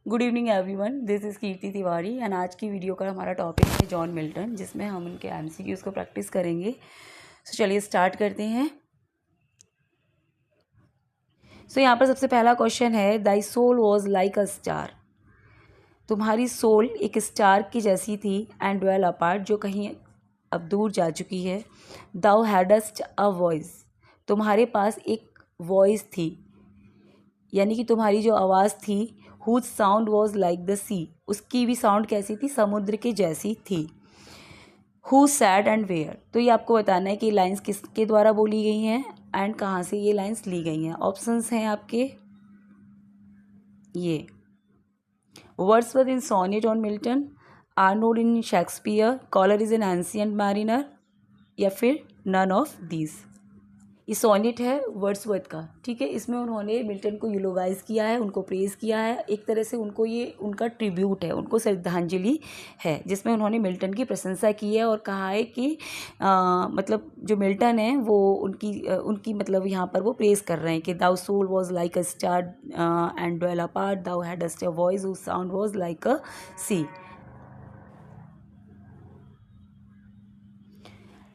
Good evening everyone, this is Kirti Tiwari and आज की video का हमारा टॉपिक है जॉन मिल्टन, जिसमें हम उनके एमसीक्यूज़ को प्रैक्टिस करेंगे। सो चलिए स्टार्ट करते हैं। सो यहाँ पर सबसे पहला क्वेश्चन है, thy soul was like a star. तुम्हारी सोल एक स्टार की जैसी थी, एंड ड्वेल अपार्ट, जो कहीं अब दूर जा चुकी है। दाउ हैडस्ट अ वॉइस, तुम्हारे पास एक वॉइस थी, यानी कि तुम्हारी जो आवाज़ थी। Whose sound was like the sea, उसकी भी साउंड कैसी थी, समुद्र के जैसी थी। हु सैड एंड वेयर, तो ये आपको बताना है कि लाइंस किसके द्वारा बोली गई हैं एंड कहाँ से ये लाइंस ली गई हैं। ऑप्शंस हैं आपके ये, Wordsworth in sonnet on Milton, Arnold in Shakespeare, collar is an ancient mariner, या फिर नन ऑफ दीज। ये सोनेट है वर्ड्सवर्थ का, ठीक है। इसमें उन्होंने मिल्टन को यूलोगाइज किया है, उनको प्रेज़ किया है, एक तरह से उनको ये उनका ट्रिब्यूट है, उनको श्रद्धांजलि है, जिसमें उन्होंने मिल्टन की प्रशंसा की है और कहा है कि मतलब जो मिल्टन है वो उनकी मतलब यहाँ पर वो प्रेज़ कर रहे हैं कि thou soul was like a star and dwelt apart, thou hadst a voice whose sound was like a sea.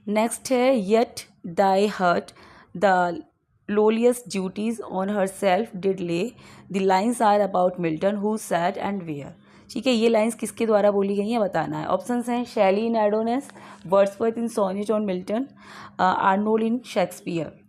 Next है, yet thy heart the lowliest duties on herself did lay, the lines are about Milton who sat and where। ठीक है, ये lines किसके द्वारा बोली गई हैं बताना है। ऑप्शंस हैं, Shelley in Adonais, Wordsworth in sonnet on Milton, Arnold in Shakespeare,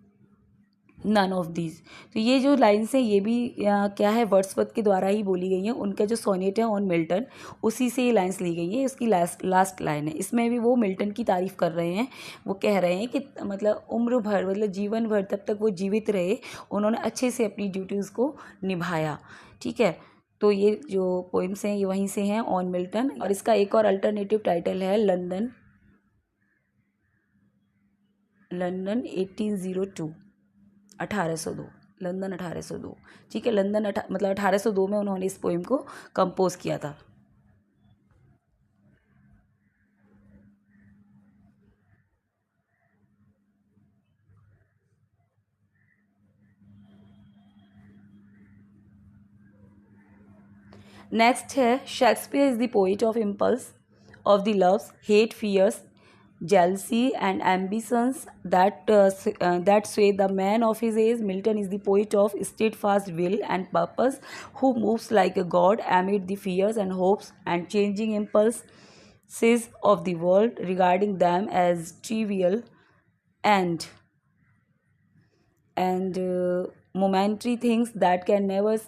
none of these. तो ये जो लाइन्स हैं ये भी क्या है, वर्ड्सवर्थ के द्वारा ही बोली गई हैं। उनका जो सोनेट है ऑन मिल्टन, उसी से ये लाइन्स ली गई हैं। उसकी लास्ट लाइन है, इसमें भी वो मिल्टन की तारीफ़ कर रहे हैं। वो कह रहे हैं कि मतलब उम्र भर, मतलब जीवन भर, तब तक वो जीवित रहे, उन्होंने अच्छे से अपनी ड्यूटीज़ को निभाया। ठीक है, तो ये जो पोइम्स हैं ये वहीं से हैं, ऑन मिल्टन। और इसका एक और अल्टरनेटिव टाइटल है लंदन 1802, 1802, लंदन 1802। ठीक है, लंदन मतलब 1802 में उन्होंने इस पोइम को कंपोज किया था। नेक्स्ट है, Shakespeare is the poet of impulse, of the loves, hate, fears, jealousy and ambitions that sway the man of his age. Milton is the poet of steadfast will and purpose, who moves like a god amid the fears and hopes and changing impulses of the world, regarding them as trivial and momentary things that can never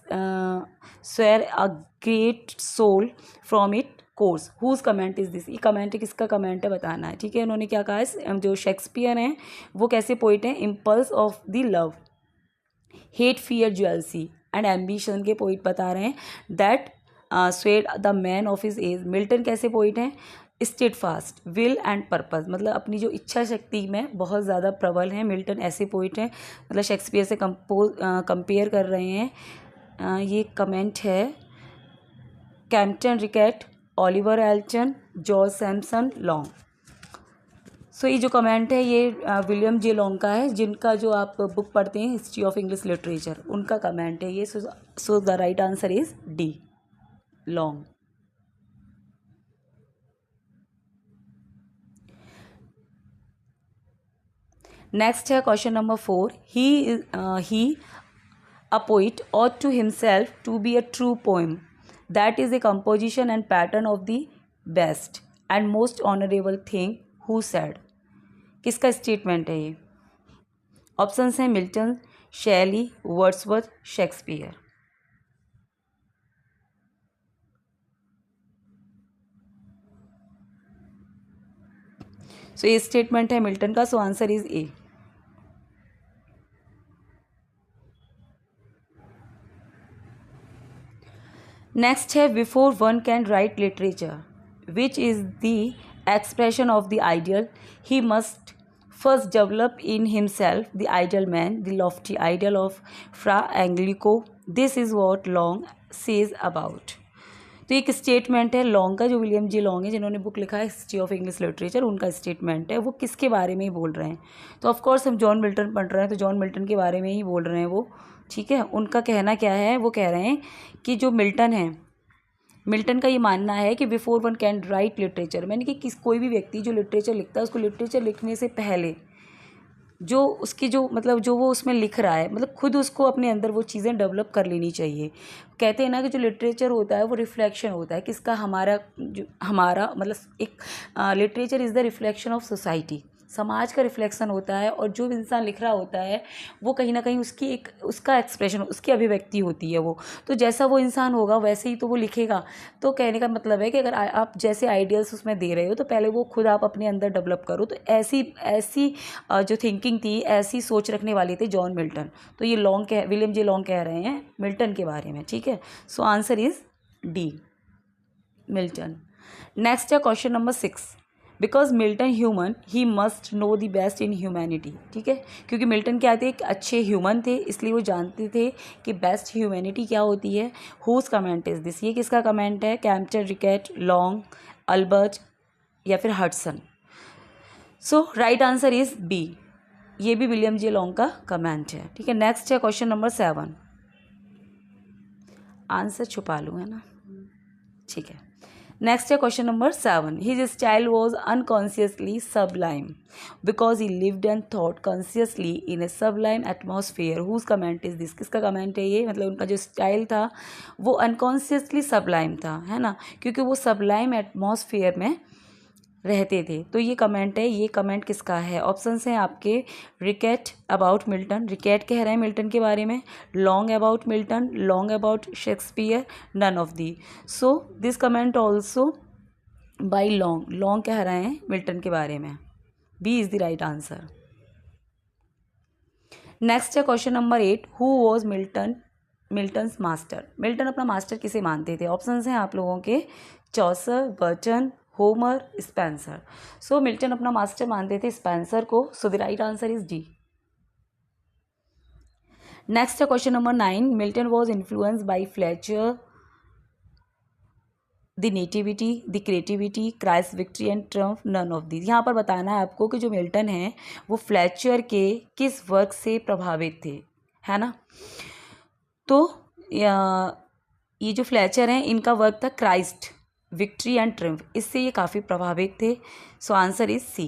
swear a great soul from it course. Whose comment is this, ये comment किसका comment है बताना है। ठीक है, उन्होंने क्या कहा है, जो शेक्सपियर हैं वो कैसे पोइट हैं, impulse of the love, hate, fear, jealousy and ambition के पोइट बता रहे हैं। That swayed the man of his age. Milton कैसे पोइट हैं, steadfast, will and purpose, मतलब अपनी जो इच्छा शक्ति में बहुत ज़्यादा प्रबल हैं। मिल्टन ऐसे पोइट हैं, मतलब शेक्सपियर से कंपेयर कर रहे हैं। ये कमेंट है Compton Rickett, Oliver Elton, George Sampson, Long. So ये जो कमेंट है ये विलियम जे लॉन्ग का है, जिनका जो आप बुक पढ़ते हैं हिस्ट्री ऑफ इंग्लिश लिटरेचर, उनका कमेंट है ये। So the right answer is D, Long. Next है question number 4, he a poet ought to himself to be a true poem, that is a composition and pattern of the best and most honorable thing, who said। किसका statement है ये? Options हैं, Milton, Shelley, Wordsworth, Shakespeare. सो ये statement है Milton का, so answer is A. Next है, before one can write literature which is the expression of the ideal, he must first develop in himself the ideal man, the lofty ideal of Fra Angelico. This is what Long says about। तो एक statement है long का, जो William जी long है, जिन्होंने book लिखा है history of English literature, उनका स्टेटमेंट है। वो किसके बारे में ही बोल रहे हैं, तो ऑफकोर्स हम जॉन मिल्टन पढ़ रहे हैं, तो जॉन मिल्टन के बारे में ही बोल रहे हैं वो। ठीक है, उनका कहना क्या है, वो कह रहे हैं कि जो मिल्टन है मिल्टन का ये मानना है कि before one can write literature, मैंने कि कोई भी व्यक्ति जो लिटरेचर लिखता है उसको लिटरेचर लिखने से पहले जो उसकी जो मतलब जो वो उसमें लिख रहा है मतलब खुद उसको अपने अंदर वो चीज़ें डेवलप कर लेनी चाहिए। कहते हैं ना कि जो लिटरेचर होता है वो रिफ्लेक्शन होता है किसका, हमारा जो हमारा मतलब एक literature is the reflection of society, समाज का रिफ्लेक्शन होता है। और जो इंसान लिख रहा होता है वो कहीं ना कहीं उसकी एक उसका एक्सप्रेशन, उसकी अभिव्यक्ति होती है वो, तो जैसा वो इंसान होगा वैसे ही तो वो लिखेगा। तो कहने का मतलब है कि अगर आप जैसे आइडियल्स उसमें दे रहे हो तो पहले वो खुद आप अपने अंदर डेवलप करो। तो ऐसी ऐसी जो थिंकिंग थी, ऐसी सोच रखने वाले थे जॉन मिल्टन। तो ये विलियम जे लॉन्ग कह रहे हैं मिल्टन के बारे में, ठीक है। So answer is D, Milton. Next है question number 6, because Milton human he must know the best in humanity, ठीक है। क्योंकि मिल्टन क्या थे, एक अच्छे ह्यूमन थे, इसलिए वो जानते थे कि बेस्ट ह्यूमैनिटी क्या होती है। हुज कमेंट इज दिस, ये किसका कमेंट है, कैम्पटन, रिकेट, लॉन्ग, अल्बर्ट या फिर Hudson. So right answer is B, ये भी विलियम जे लॉन्ग का कमेंट है, ठीक है। नेक्स्ट है क्वेश्चन नंबर 7, आंसर छुपा लूँ है ना, ठीक है। नेक्स्ट है question number 7, his style was unconsciously sublime because he lived and thought consciously in a sublime atmosphere. Whose comment is this, किसका कमेंट है ये, मतलब उनका जो स्टाइल था वो अनकॉन्शियसली सबलाइम था, है ना, क्योंकि वो सबलाइम एटमॉस्फेयर में रहते थे। तो ये कमेंट है, ये कमेंट किसका है, ऑप्शंस हैं आपके, रिकेट अबाउट मिल्टन, रिकेट कह रहे हैं मिल्टन के बारे में, Long about Milton, Long about Shakespeare, none of the. So this comment also by Long, Long कह रहे हैं मिल्टन के बारे में, B is the right answer. Next है question number 8, who was Milton's master, Milton अपना मास्टर किसे मानते थे। ऑप्शंस हैं आप लोगों के, Chaucer, Burton, Homer, Spenser. So Milton अपना मास्टर मानते थे स्पेंसर को, so the right answer is D. Next है question number 9, Milton was influenced by Fletcher, the nativity, the creativity, Christ victory and triumph, none of these. यहाँ पर बताना है आपको कि जो मिल्टन है वो फ्लेचर के किस वर्क से प्रभावित थे, है ना। तो ये जो फ्लेचर हैं इनका वर्क था क्राइस्ट, विक्ट्री एंड ट्रिम्फ, इससे ये काफ़ी प्रभावित थे। So answer is C.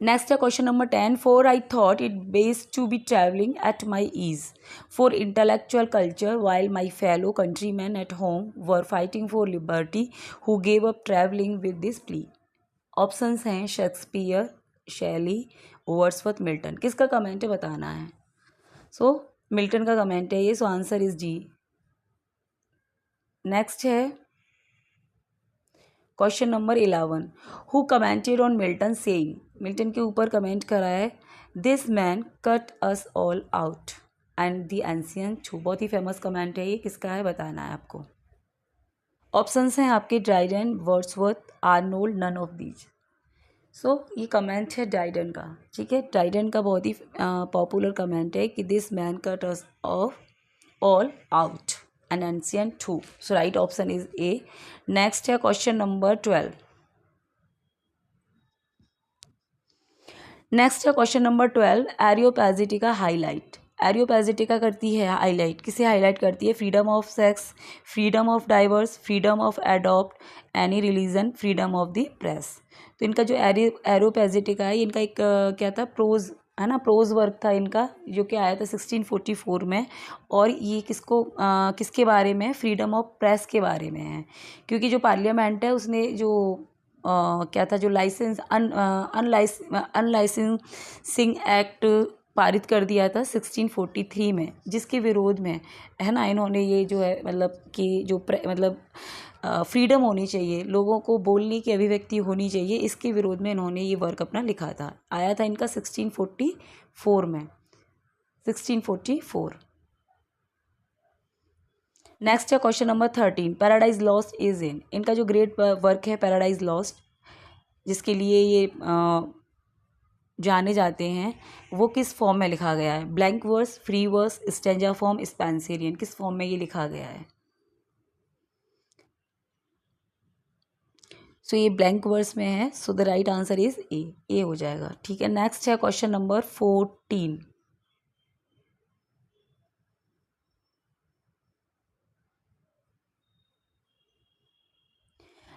Next है question number 10, for I thought it best to be travelling at my ease for intellectual culture while my fellow country man at home were fighting for liberty who gave up travelling with this plea. Options हैं Shakespeare, Shelley, Wordsworth, Milton. किसका comment है बताना है। So Milton का comment है ये, so answer is D. Next है question number 11, who commented on Milton saying, Milton के ऊपर कमेंट करा है, this man cut us all out and the ancient too. बहुत ही फेमस कमेंट है ये, किसका है बताना है आपको। ऑप्शंस हैं आपके, Dryden, Wordsworth, Arnold, none of these. So ये कमेंट है ड्राइडन का, ठीक है। ड्राइडन का बहुत ही पॉपुलर कमेंट है कि this man cut us of all out and ancient too. So right option is A. Next है क्वेश्चन नंबर 12। नेक्स्ट है question number 12, Areopagitica highlight, Areopagitica करती है हाईलाइट, किसे हाईलाइट करती है, freedom of sex, freedom of divorce, freedom of adopt any religion, freedom of the press. तो इनका जो एरियोपैजिटिका है, इनका एक क्या था, प्रोज है ना, प्रोज वर्क था इनका, जो कि आया था 1644 में। और ये किसके बारे में, फ्रीडम ऑफ प्रेस के बारे में है। क्योंकि जो पार्लियामेंट है उसने जो क्या था, जो अनलाइसेंसिंग एक्ट पारित कर दिया था 1643 में, जिसके विरोध में है ना इन्होंने ये जो है मतलब कि जो फ्रीडम होनी चाहिए, लोगों को बोलने की अभिव्यक्ति होनी चाहिए, इसके विरोध में इन्होंने ये वर्क अपना लिखा था। आया था इनका 1644 में, 1644। नेक्स्ट है question number 13, paradise Lost is इन, इनका जो ग्रेट वर्क है पैराडाइज लॉस्ट, जिसके लिए ये जाने जाते हैं, वो किस फॉर्म में लिखा गया है, blank verse, free verse, stanza form, Spenserian, किस फॉर्म में ये लिखा गया है। सो ये ब्लैंक वर्स में है, so the right answer is A हो जाएगा। ठीक है, नेक्स्ट है क्वेश्चन नंबर 14।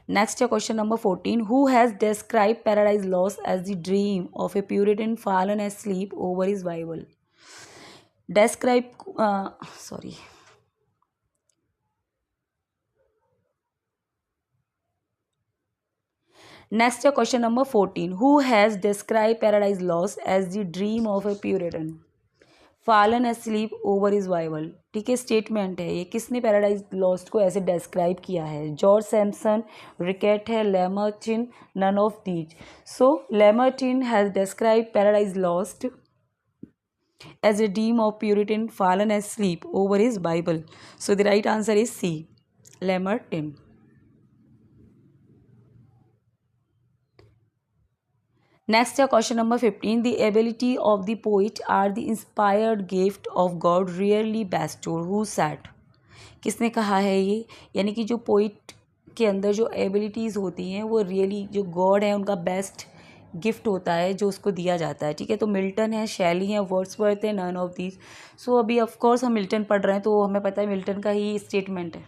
नेक्स्ट है question number 14। Who has describe Paradise Lost as the dream of a Puritan fallen asleep over his Bible. Describe, sorry, next है question number 14। Who has describe Paradise Lost as the dream of a Puritan fallen asleep over his Bible. ठीक है, statement है ये, किसने paradise Lost को ऐसे describe किया है? जॉर्ज सैमसन, रिकेट है, Lamartine, none of these. So Lamartine has describe Paradise Lost as a dream of Puritan fallen asleep over his Bible. So the right answer is C, Lamartine. Next है question number 15. The ability of the poet are the inspired gift of God rarely bestowed. Who said? किसने कहा है ये? यानी कि जो poet के अंदर जो एबिलिटीज़ होती हैं वो रियली जो गॉड है उनका बेस्ट गिफ्ट होता है जो उसको दिया जाता है। ठीक है, तो मिल्टन है, शैली है, वर्ड्सवर्थ है, नन ऑफ दीज। सो अभी ऑफ कोर्स हम मिल्टन पढ़ रहे हैं तो हमें पता है मिल्टन का ही स्टेटमेंट है।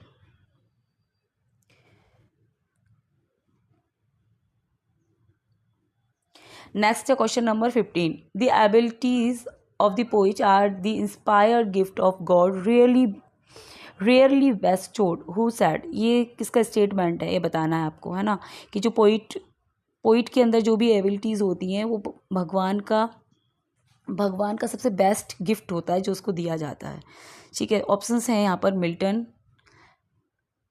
नेक्स्ट है question number 15। The abilities of the poet are the inspired gift of God rarely bestowed. Who said? ये किसका स्टेटमेंट है ये बताना है आपको, है ना, कि जो पोइट के अंदर जो भी एबिलिटीज़ होती हैं वो भगवान का सबसे बेस्ट गिफ्ट होता है जो उसको दिया जाता है। ठीक है, ऑप्शंस हैं यहाँ पर Milton,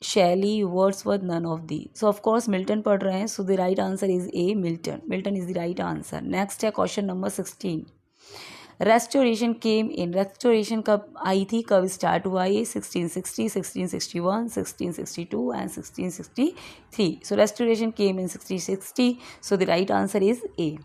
Shelley, Wordsworth, none of the. So of course Milton पढ़ रहे हैं, so the right answer is A, Milton is the right answer. Next है question number 16। Restoration came in, Restoration कब आई थी, कब स्टार्ट हुआ ये? 1660, 1661, 1662 and 1663। So restoration came in 1660, so the right answer is A.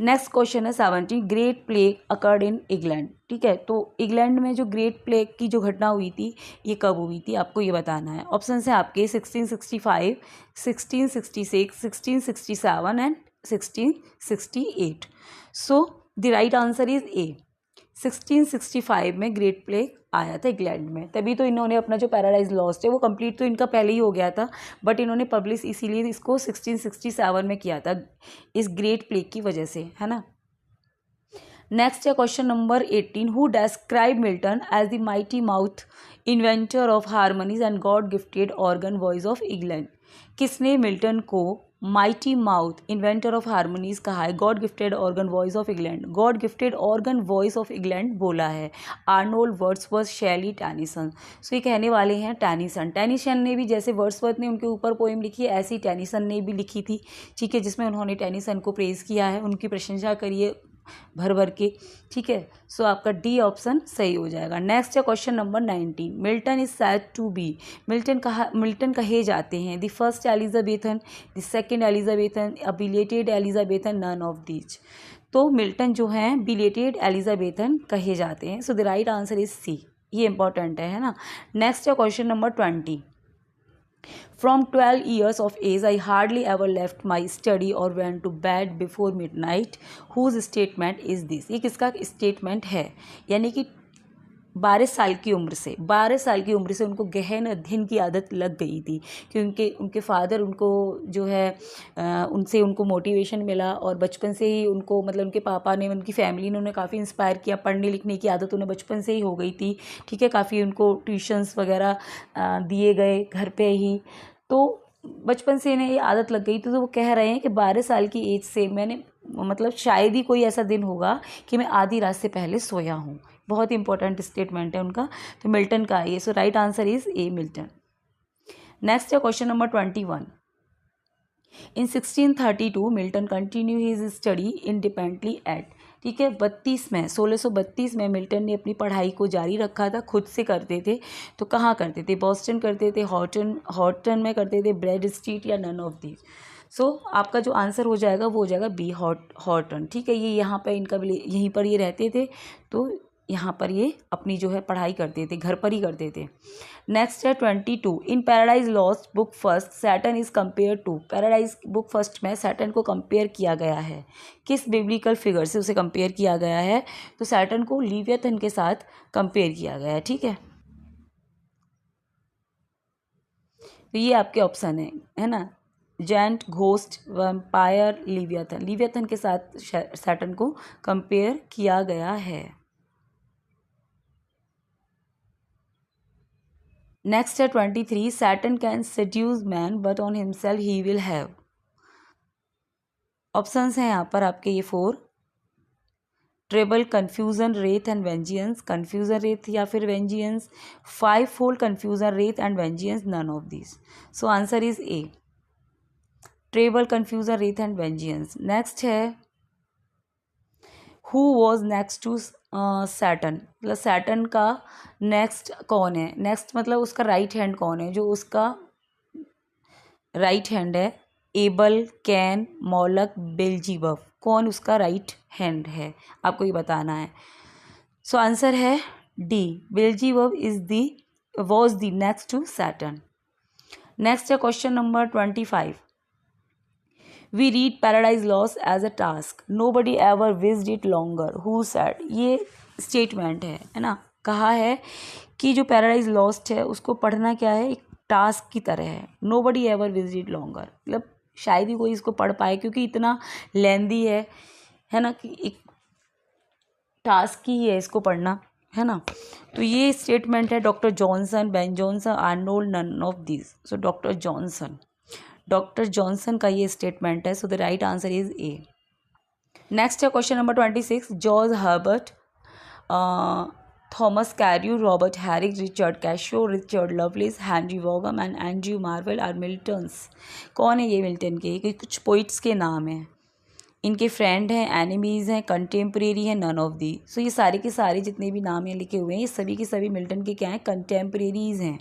Next question है 17। Great plague occurred in England. ठीक है, तो इंग्लैंड में जो ग्रेट प्लेग की जो घटना हुई थी ये कब हुई थी आपको ये बताना है। ऑप्शन है आपके 1665, 1666, 1667 and 1668। So the right answer is ए। 1665 में ग्रेट प्लेग आया था इंग्लैंड में, तभी तो इन्होंने अपना जो पैराडाइज लॉस्ट है वो कंप्लीट तो इनका पहले ही हो गया था, बट इन्होंने पब्लिश इसीलिए इसको 1667 में किया था इस ग्रेट प्लेग की वजह से, है ना। नेक्स्ट है question number 18। Who describe Milton as the mighty mouth inventor of harmonies and God gifted organ voice of England. किसने मिल्टन को mighty mouth inventor of harmonies कहा है, God gifted organ voice of England, God gifted organ voice of England बोला है? Arnold, Wordsworth, Shelley, Tennyson. So ये कहने वाले हैं टेनिसन ने भी, जैसे वर्ड्सवर्थ ने उनके ऊपर पोएम लिखी है ऐसी टेनिसन ने भी लिखी थी। ठीक है, जिसमें उन्होंने टेनिसन को प्रेज़ किया है, उनकी प्रशंसा करी है भर भर के। ठीक है, सो आपका डी ऑप्शन सही हो जाएगा। नेक्स्ट है question number 19। Milton is said to be, Milton कहे जाते हैं the first Elizabethan, the second Elizabethan, a belated Elizabethan, none of these. तो मिल्टन जो हैं बिलेटेड एलिजाबेथन कहे जाते हैं, so the right answer is C. ये इंपॉर्टेंट है ना। नेक्स्ट है question number 20। From 12 years of age, I hardly ever left my study or went to bed before midnight. Whose statement is this? ये किसका statement है? यानी कि 12 साल की उम्र से उनको गहन अध्ययन की आदत लग गई थी, क्योंकि उनके फादर उनको जो है उनसे उनको मोटिवेशन मिला और बचपन से ही उनको, मतलब उनके पापा ने, उनकी फैमिली ने उन्हें काफ़ी इंस्पायर किया। पढ़ने लिखने की आदत उन्हें बचपन से ही हो गई थी। ठीक है, काफ़ी उनको ट्यूशन्स वगैरह दिए गए घर पे ही, तो बचपन से इन्हें ये आदत लग गई। तो वो कह रहे हैं कि 12 साल की एज से मैंने, मतलब शायद ही कोई ऐसा दिन होगा कि मैं आधी रात से पहले सोया हूँ। बहुत ही इंपॉर्टेंट स्टेटमेंट है उनका, तो मिल्टन का ये। So right answer is A, Milton. Next है question number 21। In 1632 Milton continue his study independently at. ठीक है, 1632 में मिल्टन ने अपनी पढ़ाई को जारी रखा था, खुद से करते थे। तो कहाँ करते थे? बॉस्टन करते थे, हॉर्टन में करते थे, ब्रैड स्ट्रीट, या नन ऑफ दीज। सो आपका जो आंसर हो जाएगा वो हो जाएगा बी, हॉर्टन। ठीक है, ये यहाँ पर इनका यहीं पर ये रहते थे, तो यहाँ पर ये अपनी जो है पढ़ाई करते थे, घर पर ही करते थे। नेक्स्ट है 22, in Paradise Lost book first Satan is compare to, Paradise book first में सैटर्न को कंपेयर किया गया है, किस बिब्लिकल फिगर से उसे कंपेयर किया गया है, तो सैटर्न को लीवियथन के साथ कंपेयर किया गया है, ठीक है। तो ये आपके ऑप्शन है ना, जेंट, घोस्ट, वैम्पायर, लीवियथन, लीवियथन के साथ सैटर्न को कंपेयर किया गया है। नेक्स्ट है 23, Satan can seduce man but on himself he will have, options हैं यहाँ पर आपके ये 4, treble, confusion, wrath and vengeance, confusion, wrath या फिर vengeance, 5 fold confusion, wrath and vengeance, none of this. So answer is A, treble, confusion, wrath and vengeance. Next है who was next to Satan, मतलब Satan का next कौन है, next मतलब उसका right hand कौन है, जो उसका राइट हैंड है, एबल, कैन, मॉलक, बेल्जीबफ, कौन उसका राइट हैंड है, आपको ये बताना है। सो आंसर है D, Beelzebub is the was the next to Satan. Next है question number 25, we read Paradise Lost as a task, nobody ever wished it longer, who said, ये statement है ना, कहा है कि जो पैराडाइज लॉस्ट है उसको पढ़ना क्या है, एक टास्क की तरह है, nobody ever wished it longer, मतलब शायद ही कोई इसको पढ़ पाए क्योंकि इतना लेंदी है ना, कि एक टास्क ही है इसको पढ़ना, है ना। तो ये स्टेटमेंट है doctor Johnson, Ben Johnson, Arnold, none of this. So doctor Johnson का ये स्टेटमेंट है। So the right answer is A. Next है question number 26, George Herbert, Thomas Carew, Robert Herrick, Richard Crashaw, Richard Lovelace, Henry Vaughan and Andrew Marvell are Milton's, कौन है ये Milton के, कुछ poets के नाम हैं, इनके फ्रेंड हैं, एनिमीज़ हैं, कंटेम्प्रेरी हैं, नन ऑफ दी। सो ये सारे के सारे जितने भी नाम यहाँ लिखे हुए हैं ये सभी के सभी मिल्टन के क्या हैं, कंटेम्प्रेरीज हैं,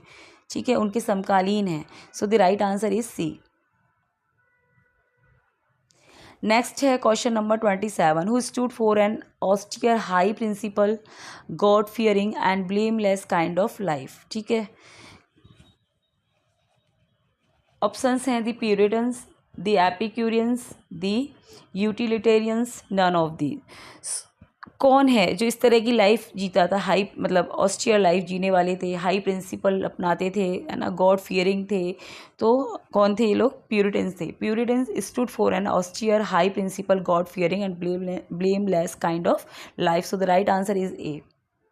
ठीक है, उनके समकालीन हैं। So the right answer is C. Next है question number 27, who stood for an austere high principle, God fearing and blameless kind of life, ठीक है। ऑप्शंस हैं the Puritans, the Epicureans, the Utilitarians, none of the. कौन है जो इस तरह की लाइफ जीता था, हाई मतलब ऑस्टियर लाइफ जीने वाले थे, हाई प्रिंसिपल अपनाते थे, है ना, गॉड फियरिंग थे, तो कौन थे ये लोग, प्यूरिटन्स थे। Puritans stood for an austere high principle, God fearing and blameless kind of life. So the right answer is A.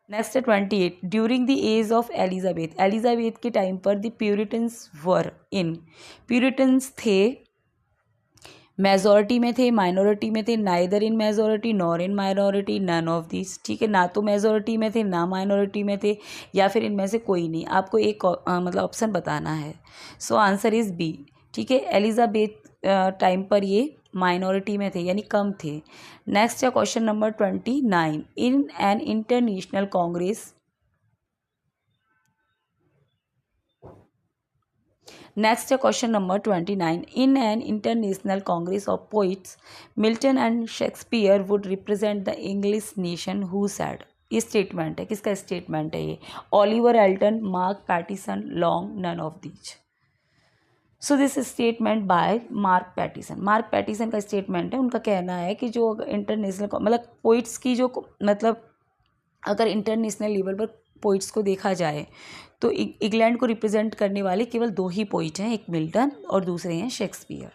Next है 28, during the age of Elizabeth के टाइम पर the Puritans were in, Puritans थे majority में थे, minority में थे, neither in majority nor in minority, none of this, ठीक है, ना तो मेजॉरिटी में थे ना माइनॉरिटी में थे, या फिर इनमें से कोई नहीं, आपको एक मतलब ऑप्शन बताना है। सो आंसर इज बी, ठीक है, एलिजाबेथ टाइम पर ये माइनॉरिटी में थे यानी कम थे। नेक्स्ट है question number 29, in an international congress, next है question number 29, in an international congress of poets Milton and Shakespeare would represent the English nation, who said, ये स्टेटमेंट है, किसका स्टेटमेंट है ये, Oliver Elton, Mark Pattison, Long, none of these. So this statement by Mark Pattison, Mark Pattison का statement है, उनका कहना है कि जो इंटरनेशनल मतलब पोइट्स की जो मतलब अगर इंटरनेशनल लेवल पर पोइट्स को देखा जाए तो इंग्लैंड को रिप्रेजेंट करने वाले केवल 2 ही पोइट हैं, एक मिल्टन और दूसरे हैं शेक्सपियर।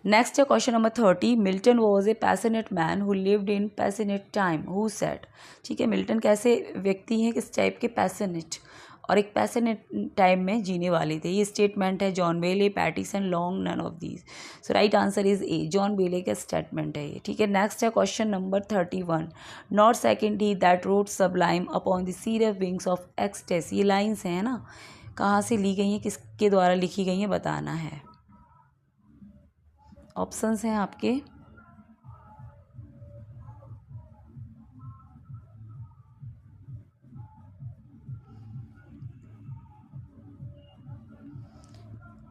नेक्स्ट है question number 30, Milton was A passionate man who lived in passionate time, who said, ठीक है, मिल्टन कैसे व्यक्ति हैं, किस टाइप के, पैशनेट, और एक पैशनेट टाइम में जीने वाले थे, ये स्टेटमेंट है John Bailey, Pattison, Long, none of these. So right answer is A, John Bailey का स्टेटमेंट है ये, ठीक है। नेक्स्ट है question number 31, nor second he that rode sublime upon the seraph wings of ecstasy, ये lines हैं ना, कहाँ से ली गई हैं, किसके द्वारा लिखी गई हैं, बताना है। ऑप्शंस हैं आपके,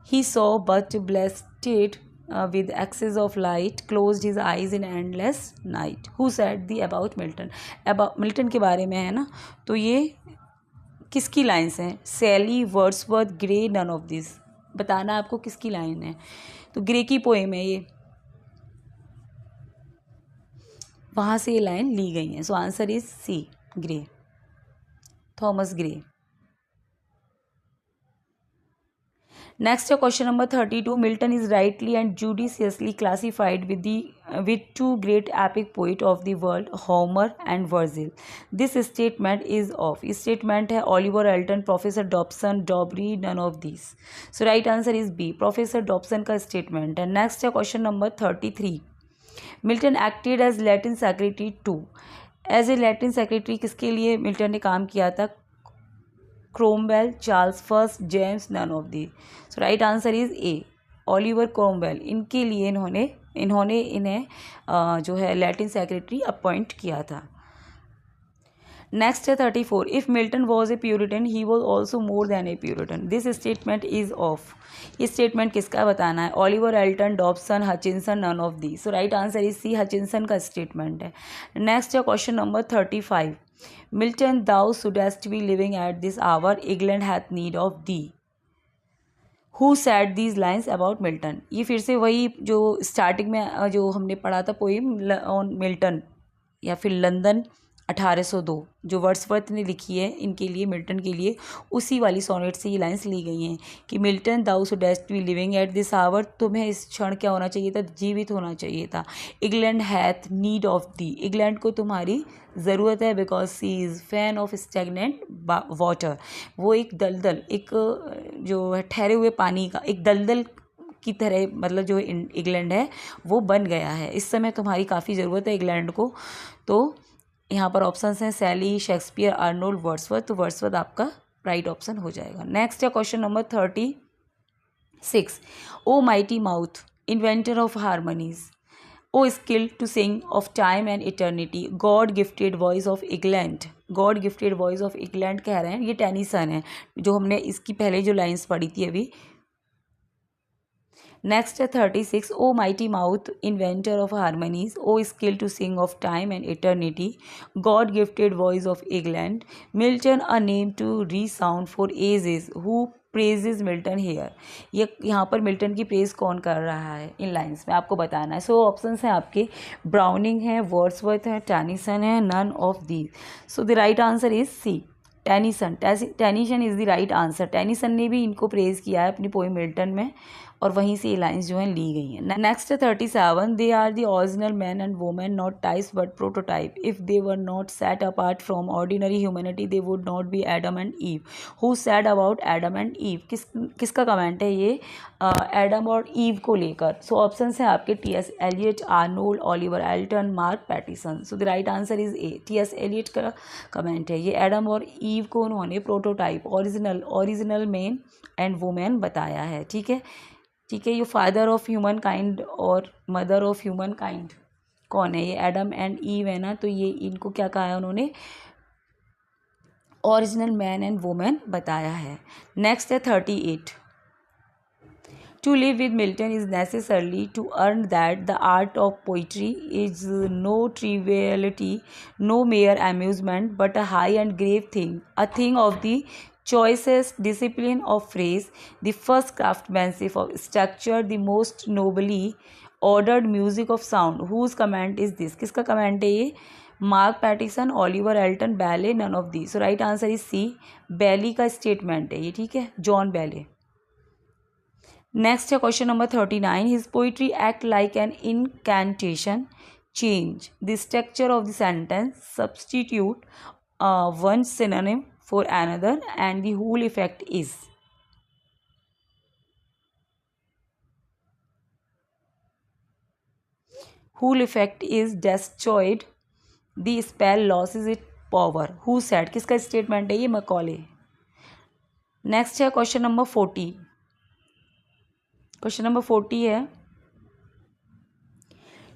he saw but blasted with excess of light closed his eyes in endless night. Who said the about Milton? About Milton के बारे में है ना, तो ये किसकी लाइन्स हैं? Shelley, Wordsworth, Gray, none of this. बताना आपको किसकी लाइन है। तो ग्रे की पोएम है ये, वहाँ से ये लाइन ली गई है। So answer is C, Gray, Thomas Gray. Next है question number 32. Milton is rightly and judiciously classified with two great epic poet of the world, Homer and Virgil. This statement is of, इस statement है Oliver Elton, Professor Dobson, Dobry, none of these. So right answer is B, Professor Dobson का statement है। Next है question number 33. Milton acted as Latin secretary to, as a Latin secretary किसके लिए Milton ने काम किया था? Cromwell, Charles first, James, none of the. So right answer is A, Oliver Cromwell. इनके लिए इन्होंने इन्हें जो है लैटिन सेक्रेटरी अपॉइंट किया था। नेक्स्ट है 34. If Milton was a Puritan he was also more than a Puritan, this statement is of, ये स्टेटमेंट किसका बताना है? Oliver Elton, Dobson, Hutchinson, none of the. So right answer is C, Hutchinson का statement है। Next है question number 35. Milton, thou shouldst be living at this hour, England hath need of thee. Who said these lines about Milton? ये फिर से वही जो starting में जो हमने पढ़ा था पोइम ऑन मिल्टन या फिर लंदन 1802 जो वर्ड्सवर्थ ने लिखी है इनके लिए, मिल्टन के लिए, उसी वाली सोनेट से ये लाइंस ली गई हैं कि Milton, thou shouldst be living at this hour, तुम्हें इस क्षण क्या होना चाहिए था? जीवित होना चाहिए था। England hath need of thee, England को तुम्हारी ज़रूरत है, because she is fen of stagnant water, वो एक दलदल, एक जो है ठहरे हुए पानी का एक दलदल की तरह, मतलब जो इंग्लैंड है वो बन गया है, इस समय तुम्हारी काफ़ी ज़रूरत है इंग्लैंड को। तो यहाँ पर ऑप्शंस हैं सैली, शेक्सपियर, आर्नोल्ड, वर्ड्सवर्थ, तो वर्ड्सवर्थ आपका राइट ऑप्शन हो जाएगा। नेक्स्ट है question number 36. O mighty mouth, inventor of harmonies, O skill to sing of time and eternity, God gifted voice of England, God gifted voice of England कह रहे हैं, ये Tennyson है जो हमने इसकी पहले जो लाइन्स पढ़ी थी अभी। नेक्स्ट है 36. O mighty mouth, inventor of harmonies, O skill to sing of time and eternity, God gifted voice of England, Milton a name to resound for ages, who praises Milton here. ये यहाँ पर Milton की praise कौन कर रहा है इन lines में, आपको बताना है। सो ऑप्शंस हैं आपके, ब्राउनिंग है, वर्ड्सवर्थ है, टेनिसन है, none of these. So the right answer is C, Tennyson. Tennyson is the right answer. Tennyson ने भी इनको प्रेज किया है अपनी पोएम मिल्टन में, और वहीं से ये लाइन्स जो हैं ली गई हैं। नेक्स्ट है 37. They are the original man and women, not types but prototype, if they were not set apart from ordinary humanity they would not be Adam and Eve. Who said about Adam and Eve, किसका comment है ये? Adam और Eve को लेकर। सो options हैं आपके T S. Eliot, Arnold, Oliver Elton, Mark Pattison. So the right answer is A, T S. Eliot का comment है ये। एडम और ईव को उन्होंने prototype, original man and women बताया है। ठीक है, ठीक है। ये फादर ऑफ ह्यूमन काइंड और मदर ऑफ ह्यूमन काइंड कौन है? ये एडम एंड ईव है ना, तो ये इनको क्या कहा है उन्होंने? ओरिजिनल मैन एंड वुमेन बताया है। नेक्स्ट है 38. To live with Milton is necessarily to earn that the art of poetry is no triviality, no mere amusement, but a high and grave thing, a thing of the choicest discipline of phrase, the first craftsmanship of structure, the most nobly ordered music of sound. Whose comment is this? किसका comment है ये? Mark Pattison, Oliver Elton, Bailey, none of the. So right answer is C, Bailey का statement है ये। ठीक है, John Bailey. Next है question number 39. His poetry act like an incantation, change the structure of the sentence, substitute one synonym for another, and the whole effect is. Whole effect is destroyed, the spell loses it power. Who said, किसका statement है ये? Macaulay. Next है question number 40. Question number 40 है,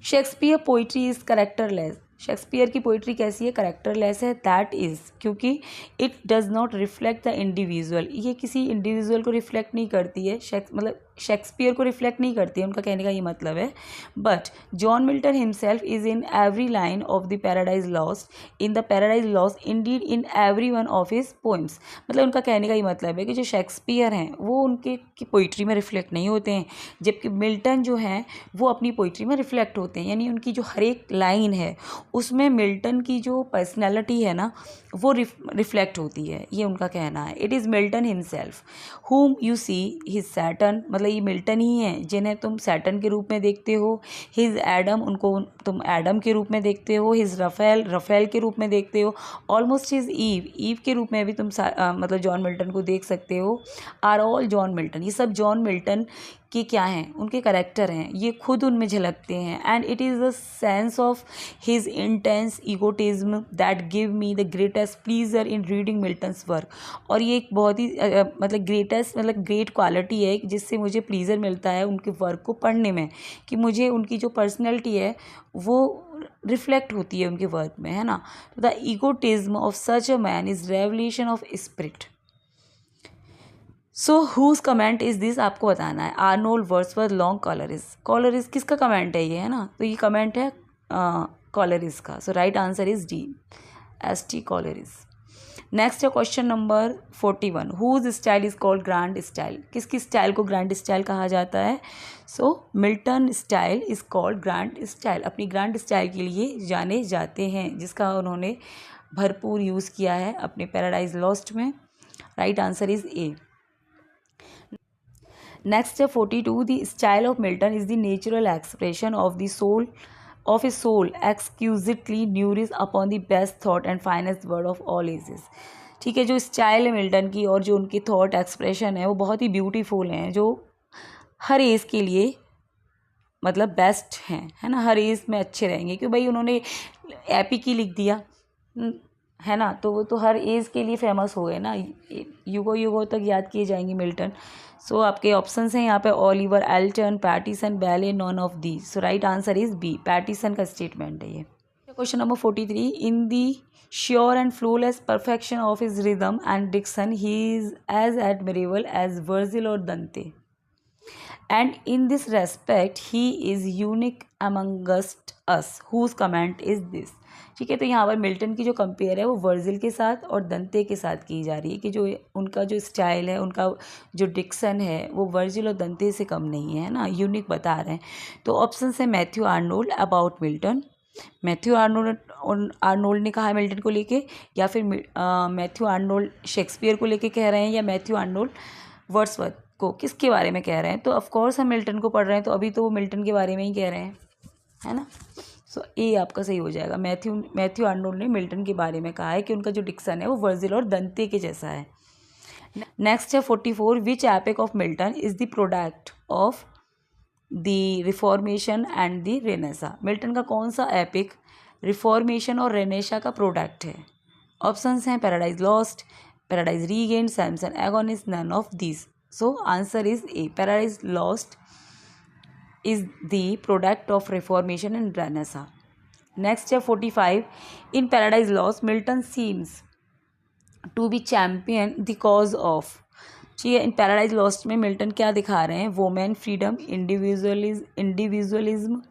Shakespeare poetry is characterless, Shakespeare की poetry कैसी है? Characterless है। That is, क्योंकि it does not reflect the individual, ये किसी इंडिविजुअल को रिफ्लेक्ट नहीं करती है। मतलब शेक्सपियर को रिफ्लेक्ट नहीं करती है, उनका कहने का ये मतलब है। But John Milton himself is in every line of the Paradise lost, in the Paradise lost, Indeed in every one of his poems. मतलब उनका कहने का ये मतलब है कि जो शेक्सपियर हैं वो उनके की पोइट्री में रिफ्लेक्ट नहीं होते हैं, जबकि मिल्टन जो हैं वो अपनी पोइट्री में रिफ्लेक्ट होते हैं। यानी उनकी जो हर एक लाइन है उसमें मिल्टन की जो पर्सनैलिटी है ना वो रिफ्लेक्ट होती है, ये उनका कहना है। It is Milton himself whom you see his Saturn, मतलब ये मिल्टन ही हैं जिन्हें तुम सैटर्न के रूप में देखते हो। हिज एडम, उनको तुम एडम के रूप में देखते हो। हिज रफेल, रफेल के रूप में देखते हो। ऑलमोस्ट हिज ईव, ईव के रूप में भी तुम मतलब जॉन मिल्टन को देख सकते हो। आर ऑल जॉन मिल्टन, ये सब जॉन मिल्टन के क्या हैं, उनके करेक्टर हैं, ये खुद उनमें झलकते हैं। And it is the sense of his intense egotism that give me the greatest pleasure in reading Milton's work. और ये एक बहुत ही मतलब ग्रेटेस्ट, मतलब ग्रेट क्वालिटी है जिससे मुझे प्लीज़र मिलता है उनके वर्क को पढ़ने में, कि मुझे उनकी जो पर्सनैलिटी है वो रिफ्लेक्ट होती है उनके वर्क में, है ना। The egotism of such a man is revelation of spirit. So whose comment is this, आपको बताना है। Arnold Wordsworth Long Coleridge, Coleridge किसका कमेंट है ये, है ना, तो ये कमेंट है कॉलरिज का। So right answer is D, S T. Coleridge. Next है question number 41, whose style is called grand style, किसकी स्टाइल को ग्रैंड स्टाइल कहा जाता है। So Milton style is called grand style, अपनी ग्रैंड स्टाइल के लिए जाने जाते हैं, जिसका उन्होंने भरपूर यूज़ किया है अपने पैराडाइज लॉस्ट में। Right answer is A. Next, 42. The style of Milton is the natural expression of the soul, of a soul exquisitely nourished upon the best thought and finest word of all ages. ठीक है, जो style है Milton की और जो उनकी thought expression है वो बहुत ही ब्यूटीफुल हैं, जो हर एज के लिए मतलब बेस्ट हैं, है ना, हर एज में अच्छे रहेंगे। क्यों भाई, उन्होंने एपिक ही लिख दिया, है ना, तो वो तो हर एज के लिए फेमस हो गए ना, युगों युगों तक याद किए जाएंगे मिल्टन। सो आपके ऑप्शंस हैं यहाँ पे Oliver, Elton, Pattison, Bailey, none of the. So right answer is B, Pattison का स्टेटमेंट है ये। Question number 43, in the sure and flawless perfection of his rhythm and diction he is as admirable as Virgil or Dante, and in this respect he is unique amongst us, whose comment is this. ठीक है, तो यहाँ पर Milton की जो compare है वो Virgil के साथ और दंते के साथ की जा रही है, कि जो उनका जो स्टाइल है, उनका जो डिक्शन है वो वर्जिल और दंते से कम नहीं है ना, यूनिक बता रहे हैं। तो ऑप्शन है Matthew Arnold about Milton, Matthew Arnold ने कहा है मिल्टन को लेके, या फिर मैथ्यू आर्नोल्ड शेक्सपियर को लेके कह रहे हैं, या मैथ्यू आर्नोल्ड वर्ड्सवर्थ को किसके बारे में कह रहे हैं। तो ऑफकोर्स हम मिल्टन को पढ़ रहे हैं, तो अभी तो वो मिल्टन के बारे में ही कह रहे हैं, है ना। सो ए आपका सही हो जाएगा। मैथ्यू आर्नोल्ड ने मिल्टन के बारे में कहा है कि उनका जो डिक्शन है वो वर्जिल और दंते के जैसा है। नेक्स्ट है 44, which epic of Milton is the product of the Reformation and the Renaissance. Milton का कौन सा एपिक रिफॉर्मेशन और रेनेसा का प्रोडक्ट है। ऑप्शंस हैं Paradise Lost, Paradise Regained, Samson Agonistes, none of this. So answer is A, Paradise Lost is the product of Reformation and Renaissance. Next है 45, in Paradise Lost Milton seems to be champion the cause of। ठीक है, in Paradise Lost में Milton क्या दिखा रहे हैं, women, freedom, individualism,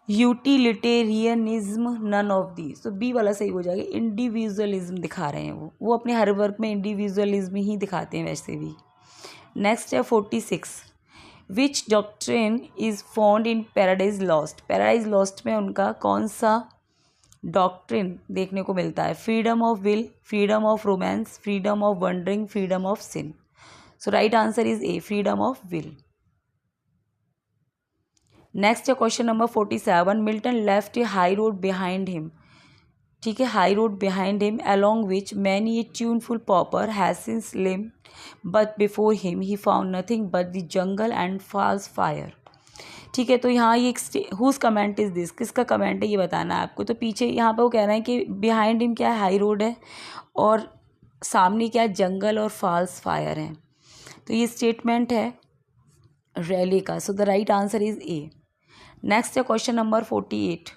utilitarianism, none of the. तो B वाला सही हो जाएगा, इंडिविजुअलिज्म दिखा रहे हैं वो अपने हर वर्क में इंडिविजुअलिज्म ही दिखाते हैं वैसे भी। नेक्स्ट है 46, which doctrine is found in Paradise Lost. Paradise Lost में उनका कौन सा डॉक्ट्रिन देखने को मिलता है। Freedom of will, freedom of romance, freedom of wandering, freedom of sin. So right answer is A, freedom of will. Next है question number 47, Milton left a high road behind him. ठीक है, high road behind him along which many a tuneful pauper has since lived, but before him he found nothing but the jungle and falls fire. ठीक है, तो यहाँ ये whose comment is this, किसका comment है ये बताना है आपको। तो पीछे यहाँ पे वो कह रहे हैं कि बिहाइंड हिम क्या है, हाई रोड है, और सामने क्या है, जंगल और फॉल्स फायर है। तो ये स्टेटमेंट है रैली का। So the right answer is A. Next है question number 48,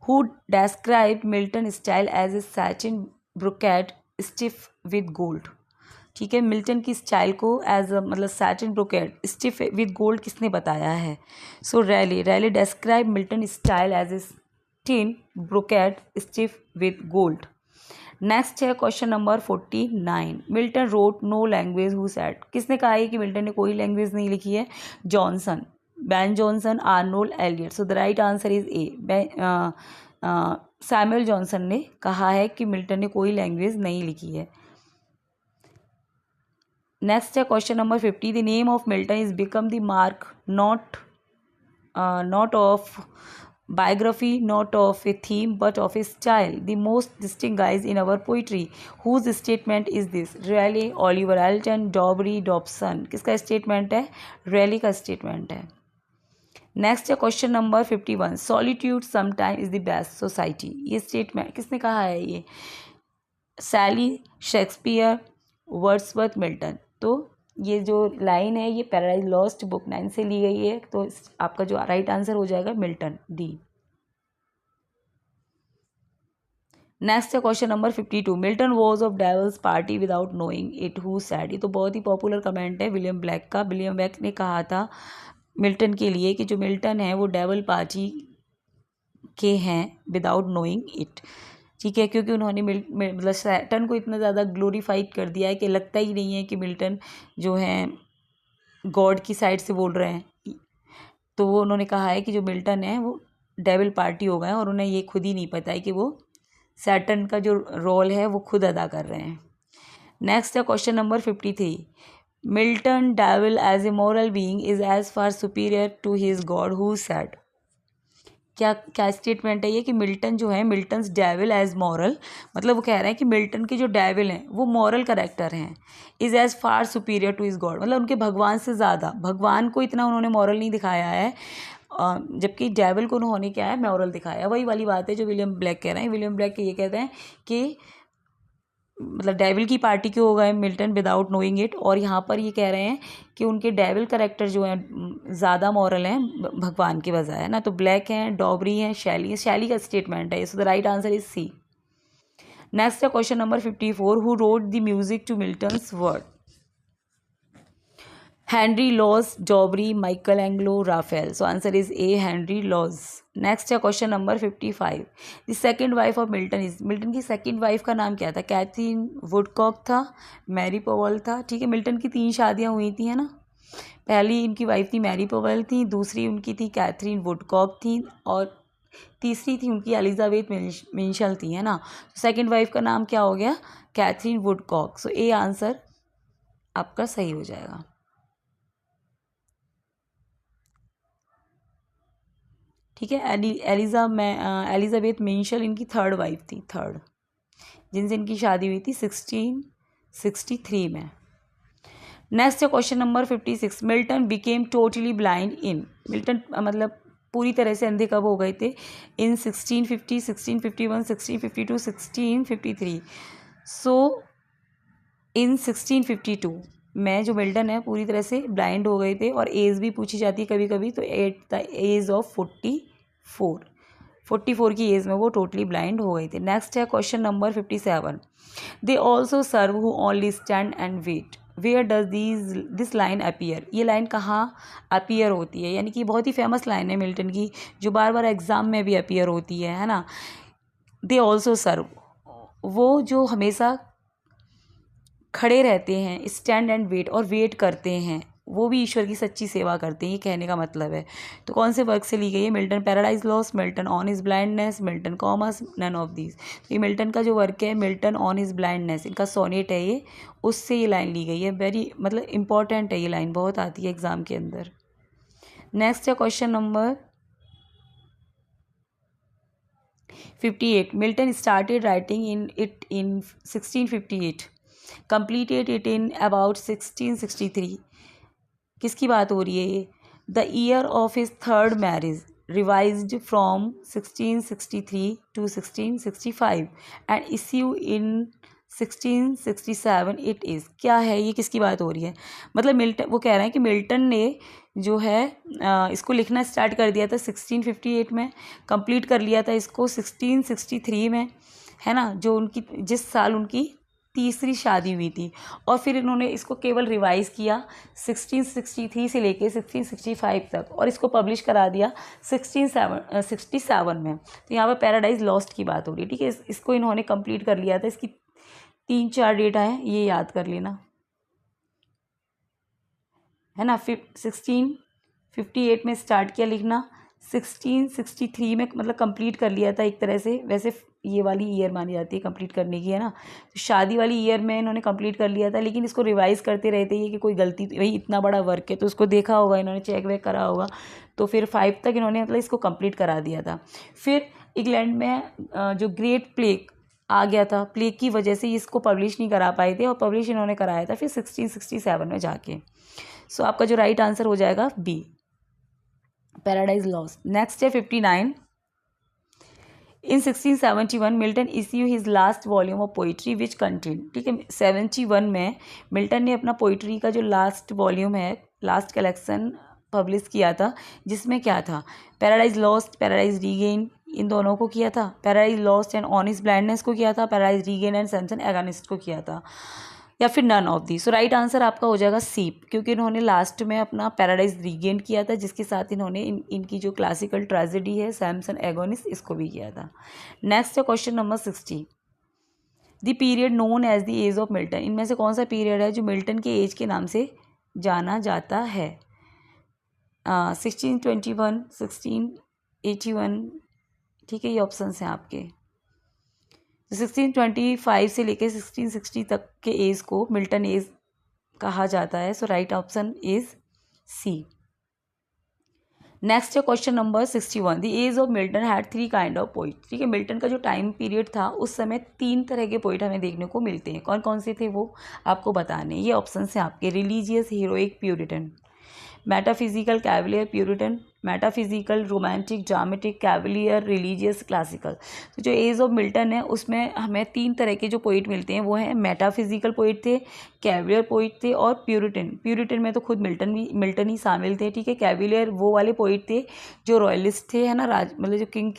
who describe Milton style as a satin brocade stiff with gold. ठीक है, मिल्टन की स्टाइल को एज मतलब satin brocade stiff with gold किसने बताया है? So Raleigh describe Milton style as a tin brocade stiff with gold. Next है question number 49, Milton wrote no language who said. किसने कहा है कि मिल्टन ने कोई लैंग्वेज नहीं लिखी है? Johnson, Ben Johnson, Arnold Eliot. So the right answer is A, Samuel Johnson ने कहा है कि मिल्टन ने कोई लैंग्वेज नहीं लिखी है। नेक्स्ट है question number 50, the name of Milton is become the mark not of biography, not of a theme but of a style, the most distinct guys in our poetry. Whose statement is this? Raleigh, Oliver Alton, Dobry, Dobson। किसका statement है? Raleigh का statement है। Next है question number 51, solitude sometime is the best society. ये statement किसने कहा है? ये सैली, शेक्सपियर, वर्ड्सवर्थ, मिल्टन। तो ये जो लाइन है ये पैराडाइज लॉस्ट बुक 9 से ली गई है, तो आपका जो राइट आंसर हो जाएगा मिल्टन, डी। नेक्स्ट है question number 52, Milton was of devil's party without knowing it, who said. ये तो बहुत ही पॉपुलर कमेंट है विलियम ब्लैक का। विलियम ब्लैक ने कहा था मिल्टन के लिए कि जो मिल्टन है वो डेविल पार्टी के हैं विदाउट नोइंग इट। ठीक है, क्योंकि उन्होंने मतलब सैटर्न को इतना ज़्यादा ग्लोरीफाइड कर दिया है कि लगता ही नहीं है कि मिल्टन जो है गॉड की साइड से बोल रहे हैं। तो वो उन्होंने कहा है कि जो मिल्टन है वो डेविल पार्टी हो गए और उन्हें ये खुद ही नहीं पता है कि वो सैटर्न का जो रोल है वो खुद अदा कर रहे हैं। नेक्स्ट है question number 53, Milton devil as a moral being is as far superior to his God, who said. क्या स्टेटमेंट है ये कि मिल्टन जो है, मिल्टन्स डेविल एज मॉरल, मतलब वो कह रहे हैं कि मिल्टन के जो डेविल हैं वो मॉरल करेक्टर हैं। Is as far superior to his God, मतलब उनके भगवान से ज़्यादा, भगवान को इतना उन्होंने मॉरल नहीं दिखाया है, जबकि डेविल को उन्होंने क्या है, मॉरल दिखाया। वही वाली बात है जो विलियम ब्लैक कह रहे हैं। विलियम ब्लैक ये कहते हैं कि मतलब डेविल की पार्टी के हो गए मिल्टन विदाउट नोइंग इट, और यहाँ पर ये कह रहे हैं कि उनके डेविल करेक्टर जो हैं ज़्यादा मॉरल हैं भगवान के बजाय, है ना। तो ब्लैक हैं, डॉबरी हैं, शैली का स्टेटमेंट है। So the right answer is C. Next है question number 54, who wrote the music to Milton's word. Henry Lawes, Dobree, Michelangelo, Raphael. So answer is A, Henry Lawes. Next है question number 55, the second wife of Milton is. Milton की second wife का नाम क्या था? Catherine Woodcock था, Mary Powell था। ठीक है, मिल्टन की 3 शादियां हुई थी, है ना। पहली इनकी वाइफ थी मैरी पॉवेल थी, दूसरी उनकी थी कैथरीन वुडकॉक थी, और तीसरी थी उनकी एलिजाबेथ मिशेल थी, है ना। सेकेंड वाइफ का नाम क्या हो गया? Catherine Woodcock. So A answer आपका सही हो जाएगा। ठीक है, एलिजाबेथ मिशेल इनकी 3rd वाइफ थी, 3rd, जिनसे इनकी शादी हुई थी 1663 में। नेक्स्ट है question number 56, Milton became totally blind इन। मिल्टन मतलब पूरी तरह से अंधे कब हो गए थे? इन 1650, 1651, 1652, 1653। सो इन 1652 में जो मिल्टन है पूरी तरह से ब्लाइंड हो गए थे, और एज भी पूछी जाती है कभी कभी, तो एट द एज ऑफ 44 की एज में वो टोटली ब्लाइंड हो गए थे। नेक्स्ट है question number 57, they also serve who only stand and wait, where does this line appear. ये लाइन कहाँ अपीयर होती है? यानी कि बहुत ही फेमस लाइन है मिल्टन की, जो बार बार एग्जाम में भी अपीयर होती है ना। दे ऑल्सो सर्व, वो जो हमेशा खड़े रहते हैं, स्टैंड एंड वेट, और वेट करते हैं, वो भी ईश्वर की सच्ची सेवा करते हैं, ये कहने का मतलब है। तो कौन से वर्क से ली गई है? Milton Paradise lost, Milton on his blindness, Milton Comus, none of these. तो ये मिल्टन का जो वर्क है मिल्टन ऑन हिज ब्लाइंडनेस, इनका सोनेट है ये, उससे ये लाइन ली गई है। वेरी मतलब इंपॉर्टेंट है ये लाइन, बहुत आती है एग्जाम के अंदर। नेक्स्ट है question number 58, Milton started writing in 1658, completed it in about 1663। किसकी बात हो रही है ये? The year of his 3rd marriage, revised from 1663 to 1665 and issue in 1667 it is. क्या है ये, किसकी बात हो रही है? मतलब मिल्टन, वो कह रहे हैं कि मिल्टन ने जो है इसको लिखना स्टार्ट कर दिया था 1658 में, कंप्लीट कर लिया था इसको 1663 में, है ना, जो उनकी जिस साल उनकी तीसरी शादी हुई थी। और फिर इन्होंने इसको केवल रिवाइज़ किया 1663 से लेके 1665 तक, और इसको पब्लिश करा दिया 1667 में। तो यहाँ पर पैराडाइज लॉस्ट की बात हो रही है, ठीक है। इसको इन्होंने कंप्लीट कर लिया था। इसकी 3-4 डेट हैं, ये याद कर लेना, है ना। 1658 में स्टार्ट किया लिखना, 1663 में मतलब कंप्लीट कर लिया था एक तरह से। वैसे ये वाली ईयर मानी जाती है कंप्लीट करने की, है ना। तो शादी वाली ईयर में इन्होंने कंप्लीट कर लिया था, लेकिन इसको रिवाइज़ करते रहते हैं कि कोई गलती, भाई इतना बड़ा वर्क है तो उसको देखा होगा इन्होंने, चेक वेक करा होगा। तो फिर 5 तक इन्होंने मतलब इसको कंप्लीट करा दिया था। फिर इंग्लैंड में जो ग्रेट प्लेग आ गया था, प्लेग की वजह से इसको पब्लिश नहीं करा पाए थे, और पब्लिश इन्होंने कराया था फिर 1667 में जाके। सो आपका जो राइट आंसर हो जाएगा बी, पैराडाइज लॉस्ट। नेक्स्ट है 59। इन 1671 Milton issue his last volume of poetry which contain, ठीक है। 71 में मिल्टन ने अपना पोइट्री का जो लास्ट वॉल्यूम है, लास्ट कलेक्शन पब्लिश किया था, जिसमें क्या था, पैराडाइज लॉस्ट, पैराडाइज रीगेन, इन दोनों को किया था। Paradise Lost and on his blindness को किया था, Paradise Regain and Samson Agonistes को किया था, या फिर none of the. So right answer आपका हो जाएगा सी, क्योंकि इन्होंने लास्ट में अपना पैराडाइज रीगेन किया था, जिसके साथ इन्होंने इनकी जो क्लासिकल ट्रेजेडी है सैमसन एगोनिस्ट, इसको भी किया था। नेक्स्ट है question number 60। The period known as the age of Milton, इनमें से कौन सा पीरियड है जो मिल्टन के एज के नाम से जाना जाता है? 1621, 1681, ठीक है, ये ऑप्शन हैं आपके। 1625 से लेकर 1660 तक के एज को मिल्टन एज कहा जाता है। So right option is C. Next है question number 61। The age of Milton had 3 kind of poet, ठीक है। मिल्टन का जो टाइम पीरियड था उस समय 3 तरह के पोइट हमें देखने को मिलते हैं। कौन कौन से थे वो आपको बताने, ये ऑप्शन हैं आपके। Religious, heroic, Puritan, metaphysical, Cavalier, Puritan, metaphysical, romantic, dramatic, Cavalier, religious, classical. तो जो एज ऑफ मिल्टन है उसमें हमें 3 तरह के जो पोइट मिलते हैं, वो हैं मेटाफिजिकल पोइट थे, कैवलियर पोइट थे, और प्यूरिटन। प्यूरिटन में तो खुद मिल्टन ही शामिल थे, ठीक है। कैवलियर वो वाले पोइट थे जो रॉयलिस्ट थे, है ना, मतलब जो किंग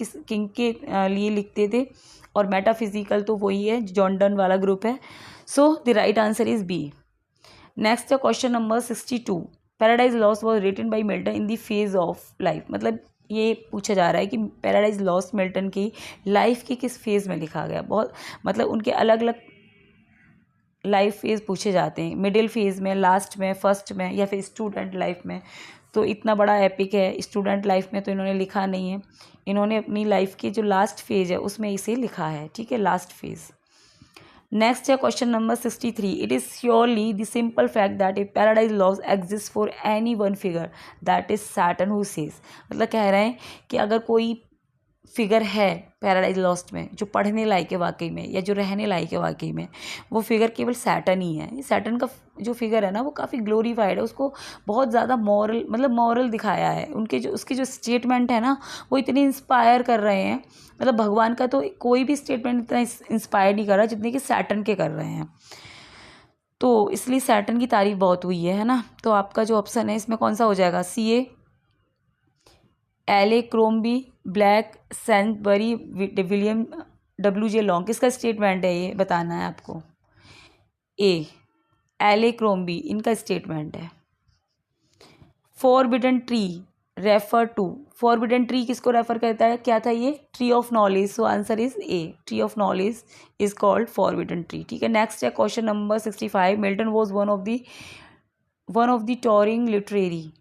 के लिए लिखते थे। और मेटाफिजिकल तो वही है, जॉन डन वाला ग्रुप है। So the right answer is B. Next है question number 62। Paradise lost was written by Milton in the phase of life, मतलब ये पूछा जा रहा है कि पैराडाइज लॉस्ट मिल्टन की लाइफ के किस फेज़ में लिखा गया। बहुत मतलब उनके अलग अलग लाइफ फेज़ पूछे जाते हैं, मिडिल फेज़ में, लास्ट में, फर्स्ट में, या फिर स्टूडेंट लाइफ में। तो इतना बड़ा एपिक है, स्टूडेंट लाइफ में तो इन्होंने लिखा नहीं है, इन्होंने अपनी लाइफ की जो लास्ट फेज़ है उसमें इसे लिखा है, ठीक है, लास्ट फेज़। नेक्स्ट है question number 63। It is surely the simple fact that if paradise lost exist for any one figure that is Saturn who says, मतलब कह रहे हैं कि अगर कोई फिगर है पैराडाइज लॉस्ट में जो पढ़ने लायक है वाकई में, या जो रहने लायक है वाकई में, वो फिगर केवल सैटर्न ही है। सैटर्न का जो फिगर है ना वो काफ़ी ग्लोरीफाइड है, उसको बहुत ज़्यादा मॉरल दिखाया है। उसके जो स्टेटमेंट है ना वो इतने इंस्पायर कर रहे हैं, मतलब भगवान का तो कोई भी स्टेटमेंट इतना इंस्पायर नहीं कर रहा जितने कि सैटर्न के कर रहे हैं। तो इसलिए सैटर्न की तारीफ बहुत हुई है ना। तो आपका जो ऑप्शन है इसमें कौन सा हो जाएगा? CA, LA Crombie, Black, Sandbury, William WJ Long. किसका स्टेटमेंट है ये बताना है आपको। A, LA क्रोम्बी, इनका स्टेटमेंट है। Forbidden tree refer to, forbidden tree किसको रेफर करता है? क्या था ये? Tree of knowledge. So answer is A, tree of knowledge is called forbidden tree, ठीक है। नेक्स्ट है question number 65। Milton was one of the towering literary,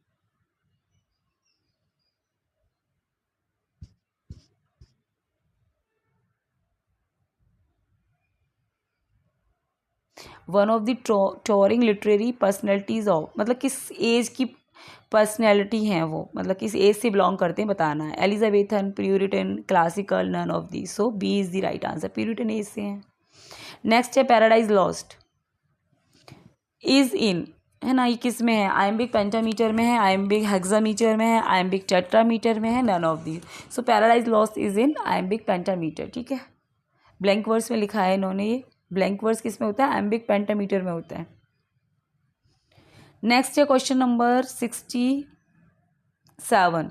one of the towering literary personalities of, मतलब किस as की personality हैं वो, मतलब किस एज से बिलोंग करते हैं बताना है। Elizabethan, Puritan, classical, none of the. So B is the right answer, Puritan age से हैं। नेक्स्ट है पैराडाइज लॉस्ट इज इन, है ना, ये किस में है? आयम्बिक पेंटामीटर में है, आयम्बिक हेक्सामीटर में है, आयम्बिक टेट्रामीटर में है, none of the. So Paradise Lost is in iambic pentameter, ठीक है। ब्लैंक वर्ड्स में लिखा है इन्होंने ये। ब्लैंक वर्स किस में होता है, एम्बिक पेंटामीटर में होता है। नेक्स्ट है question number 67,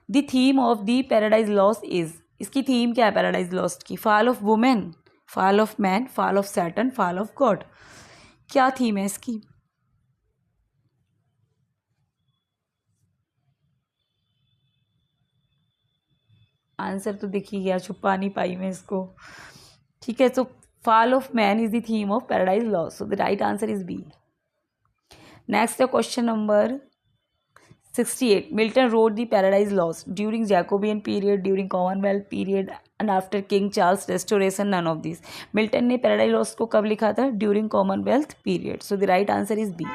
the theme of the Paradise Lost is, इसकी थीम क्या है पैराडाइज लॉस्ट की, fall of women, fall of man, fall of Saturn, fall of God, क्या थीम है इसकी? आंसर तो देखिए गया, छुपा नहीं पाई मैं इसको। ठीक है, तो fall of man is the theme of Paradise Lost, so the right answer is B. Next है question number 68, Milton wrote the Paradise Lost during Jacobean period, during Commonwealth period and after King Charles restoration, none of this. Milton ने Paradise Lost को कब लिखा था, during Commonwealth period, so the right answer is B.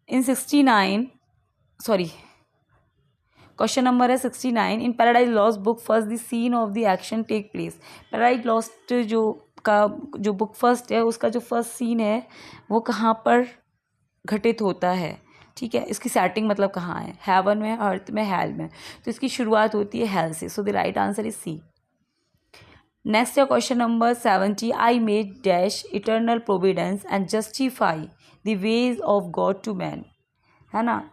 In 69, sorry question number है 69, in Paradise Lost book first the scene of the action take place, Paradise Lost जो book first है उसका जो first scene है वो कहाँ पर घटित होता है? ठीक है, इसकी सेटिंग मतलब कहाँ है, हेवन में, अर्थ में, हेल में, तो इसकी शुरुआत होती है हेल से, so the right answer is C. Next है question number 70, I made dash eternal providence and justify the ways of God to man, है ना,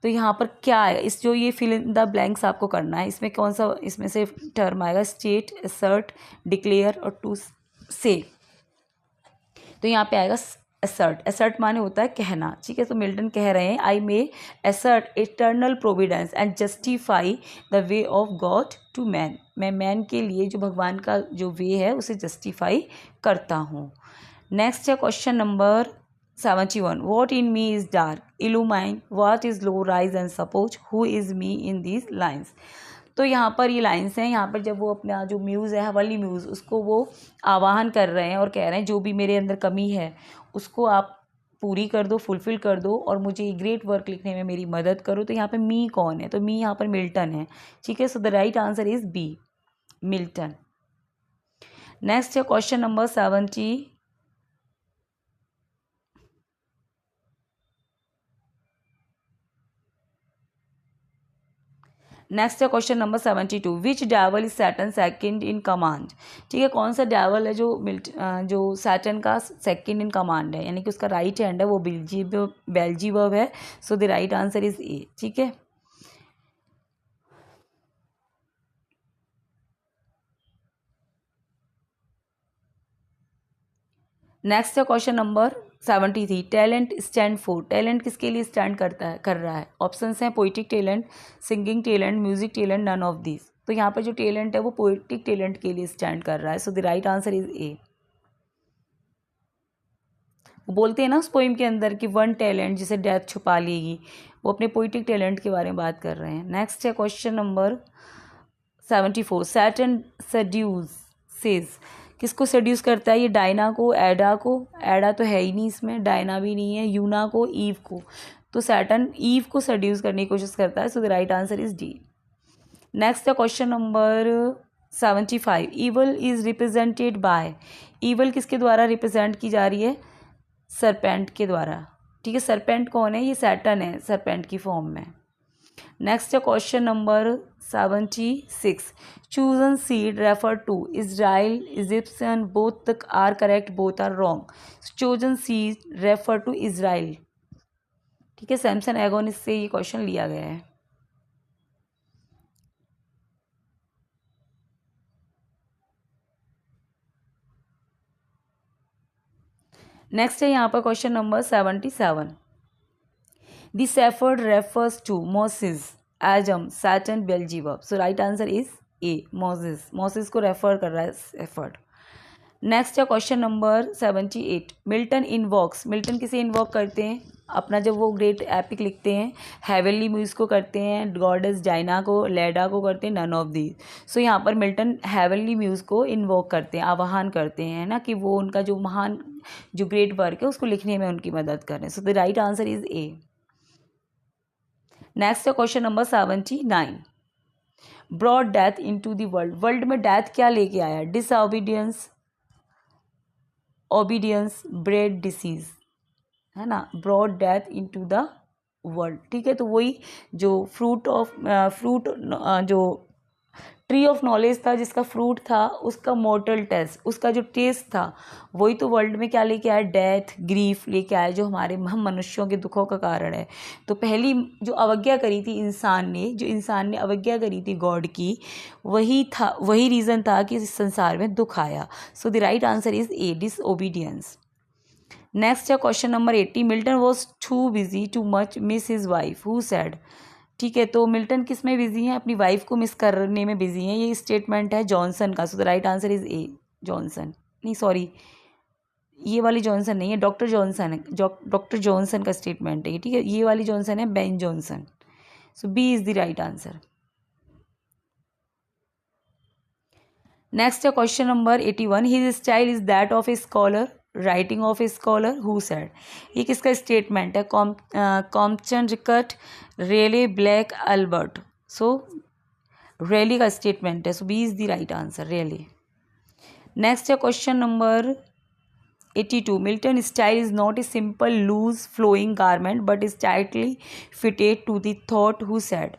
तो यहाँ पर क्या है, इस जो ये फिल इन द ब्लैंक्स आपको करना है, इसमें कौन सा इसमें से टर्म आएगा, स्टेट, असर्ट, डिक्लेयर और टू से, तो यहाँ पे आएगा असर्ट। असर्ट माने होता है कहना, ठीक है, तो मिल्टन कह रहे हैं I may assert eternal providence and justify the way of God to man, मैं मैन के लिए जो भगवान का जो वे है उसे जस्टिफाई करता हूँ। नेक्स्ट है question number 71, what in me is dark illumine what is low raise and suppose who is me in these lines, तो यहाँ पर ये लाइन्स हैं, यहाँ पर जब वो अपना जो म्यूज़ है हवली म्यूज़ उसको वो आवाहन कर रहे हैं और कह रहे हैं जो भी मेरे अंदर कमी है उसको आप पूरी कर दो, फुलफ़िल कर दो और मुझे ग्रेट वर्क लिखने में मेरी मदद करो, तो यहाँ पे मी कौन है, तो मी यहाँ पर मिल्टन है, ठीक है, so the right answer is B, Milton. Next है क्वेश्चन नंबर 70, नेक्स्ट है question number 72, which devil is Satan second in command, ठीक है, कौन सा डेवल है जो सैटर्न का सेकंड इन कमांड है, यानी कि उसका राइट हैंड है वो बेल्जीवर्ब है, so the right answer is A, ठीक है। नेक्स्ट है question number 73, talent stand for, talent किसके लिए स्टैंड कर रहा है, ऑप्शंस हैं poetic talent, singing talent, music talent, none of this, तो यहाँ पर जो टैलेंट है वो पोइटिक टैलेंट के लिए स्टैंड कर रहा है, so the right answer is ए। वो बोलते हैं ना उस पोइम के अंदर कि वन टैलेंट जिसे डेथ छुपा लेगी, वो अपने पोइटिक टैलेंट के बारे में बात कर रहे हैं। नेक्स्ट है क्वेश्चन नंबर 74, सैटर्न सेड्यूसेस, किसको सेड्यूस करता है, ये डायना को, एडा को, एडा तो है ही नहीं इसमें, डायना भी नहीं है, यूना को, ईव को, तो सैटर्न ईव को सेड्यूस करने की कोशिश करता है, so the right answer is D. Next है question number 75, evil is represented by, evil किसके द्वारा रिप्रेजेंट की जा रही है, सरपेंट के द्वारा, ठीक है, सरपेंट कौन है, ये सैटर्न है सरपेंट की फॉर्म में। नेक्स्ट है question number 76, chosen seed refer to Israel Egyptian both are correct both are wrong, chosen seed refer to Israel, ठीक है, सैमसन एगोनिस से ये क्वेश्चन लिया गया है। नेक्स्ट है यहाँ पर question number 77, the shepherd refers to Moses Adam Saturn Beelzebub, so right answer is A, Moses को रेफर कर रहा है सेफर्ड। नेक्स्ट है question number 78, Milton invokes, Milton किसे इन्वॉक करते हैं, अपना जब वो ग्रेट एपिक लिखते हैं हेवनली म्यूज को करते हैं, गॉडेस डायना को, लेडा को करते हैं, नन ऑफ दीज, सो यहाँ पर मिल्टन हेवनली म्यूज को इन्वॉक करते हैं, आवाहन करते हैं ना, कि वो उनका जो महान जो ग्रेट वर्क है उसको लिखने में उनकी मदद करें, so the right answer is A. Next है question number 79, brought death into the world, world में डेथ क्या लेके आया, डिसओबीडियंस, ओबीडियंस, ब्रेड, डिसीज, है ना, brought death into the world, ठीक है, तो वही जो फ्रूट जो ट्री ऑफ नॉलेज था जिसका फ्रूट था उसका मॉर्टल टेस्ट, उसका जो टेस्ट था वही तो वर्ल्ड में क्या लेके आया, डेथ, ग्रीफ लेके आया, जो हमारे हम मनुष्यों के दुखों का कारण है। तो पहली जो अवज्ञा करी थी इंसान ने, जो इंसान ने अवज्ञा करी थी गॉड की, वही था, वही रीज़न था कि इस संसार में दुख आया। So the right answer is A, disobedience. Next है question number 80, Milton was too busy to much miss his wife, who said. ठीक है, तो मिल्टन किस में बिजी हैं, अपनी वाइफ को मिस करने में बिजी हैं, ये स्टेटमेंट है जॉनसन का। So the right answer is A, Johnson, नहीं सॉरी, ये वाली जॉनसन नहीं है, डॉक्टर जॉनसन है, डॉक्टर जॉनसन का स्टेटमेंट है, ठीक है, ये वाली जॉनसन है Ben Jonson. So B is the right answer. Next है question number 81, his style is that of a scholar, writing of a scholar, who said. ये किसका स्टेटमेंट है, Compton, Rickett, Raleigh, Black, Albert. So Raleigh का statement है, so B is the right answer, Raleigh. Next है question number 82, Milton style is not a simple loose flowing garment but is tightly fitted to the thought, who said.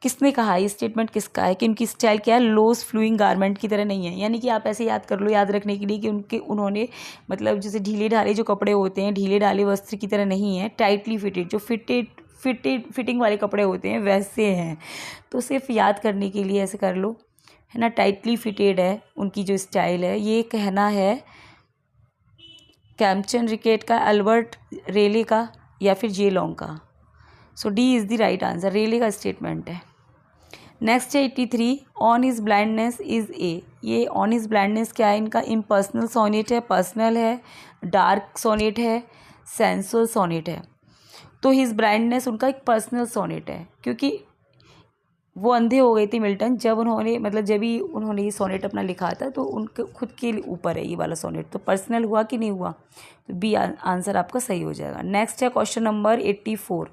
किसने कहा, ये statement किसका है कि उनकी स्टाइल क्या है, लूज फ्लूइंग गारमेंट की तरह नहीं है। यानी कि आप ऐसे याद कर लो, याद रखने के लिए कि उन्होंने मतलब जैसे ढीले ढाले जो कपड़े होते हैं, ढीले ढाले वस्त्र की तरह नहीं है, टाइटली फिटेड, जो फिटिंग वाले कपड़े होते हैं वैसे हैं। तो सिर्फ याद करने के लिए ऐसे कर लो, है ना, टाइटली फिटेड है उनकी जो स्टाइल है। ये कहना है कैम्पटन रिकेट का, अल्बर्ट रेले का, या फिर जे लॉन्ग का। So D is the right answer, Raleigh का स्टेटमेंट है। नेक्स्ट है 83, on his blindness is A. ये ऑन हिज ब्लाइंडनेस क्या है, इनका इम्पर्सनल सोनेट है, पर्सनल है, डार्क सोनेट है, सेंसुअल सोनेट है। तो हिज ब्लाइंडनेस उनका एक पर्सनल सोनेट है, क्योंकि वो अंधे हो गए थे मिल्टन जब उन्होंने मतलब जब ही उन्होंने ये सोनेट अपना लिखा था, तो उनके खुद के ऊपर है ये वाला सोनेट। तो पर्सनल हुआ कि नहीं हुआ, तो बी आंसर आपका सही हो जाएगा। नेक्स्ट है question number 84,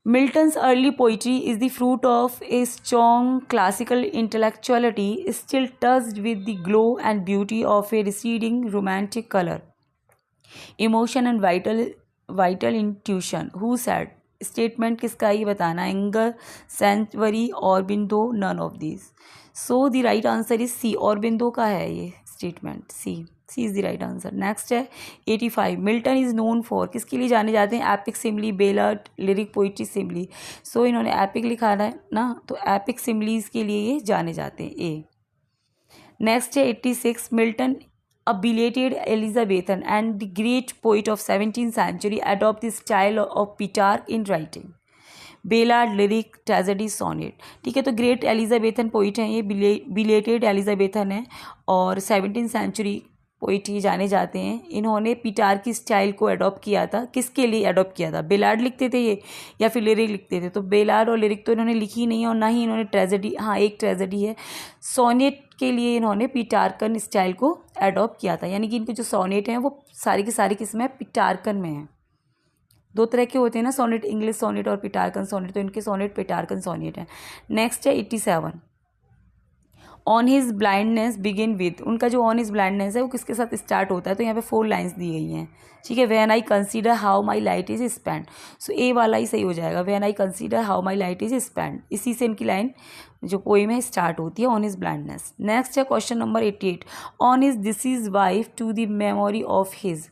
Milton's early poetry is the fruit of a strong classical intellectuality, still touched with the glow and beauty of a receding romantic color, emotion and vital intuition. Who said? Statement किसका ये बताना, एंगर, Saintsbury, Aurobindo, none of this. So the right answer is C, Aurobindo का है ये statement, C is the right answer. Next है 85, Milton is known for, किसके लिए जाने जाते हैं, epic Simli, बेलर्ड, lyric poetry Simli. सो इन्होंने एपिक लिखा है ना, तो एपिक सिमलीज के लिए ये जाने जाते हैं, ए। नेक्स्ट है 86, Milton a belated Elizabethan and the great poet of 17th century adopt the style of Petrarch in writing. Ballad, lyric, tragedy, sonnet. ठीक है, तो ग्रेट एलिजाबेथन पोइट हैं ये, बिलेटेड एलिजाबेथन है और 17th सेंचुरी पोइट ही जाने जाते हैं। इन्होंने पिटार की स्टाइल को अडॉप्ट किया था, किसके लिए अडॉप्ट किया था, बेलार्ड लिखते थे ये या फिर लिरिक लिखते थे, तो बेलार्ड और लिरिक तो इन्होंने लिखी नहीं और ना ही इन्होंने ट्रेजेडी, हाँ एक ट्रेजेडी है। सोनेट के लिए इन्होंने पिटारकन स्टाइल को अडॉप्ट किया था, यानी कि इनके जो सोनेट हैं वो सारी की सारी किस्में पिटारकन में हैं। दो तरह के होते हैं ना सोनेट, इंग्लिश सोनेट और पिटारकन सोनेट, तो इनके सोनेट पिटारकन सोनेट है। नेक्स्ट है 87, on his blindness begin with. उनका जो ऑन हिज ब्लाइंडनेस है वो किसके साथ स्टार्ट होता है, तो यहाँ पे 4 लाइन्स दी गई हैं। ठीक है, when I consider how my light is spend. So A वाला ही सही हो जाएगा, when I consider how my light is spend, इसी से इनकी लाइन जो पोइम है स्टार्ट होती है, ऑन हिज ब्लाइंडनेस। नेक्स्ट है question number 88, on his deceased wife to the memory of his.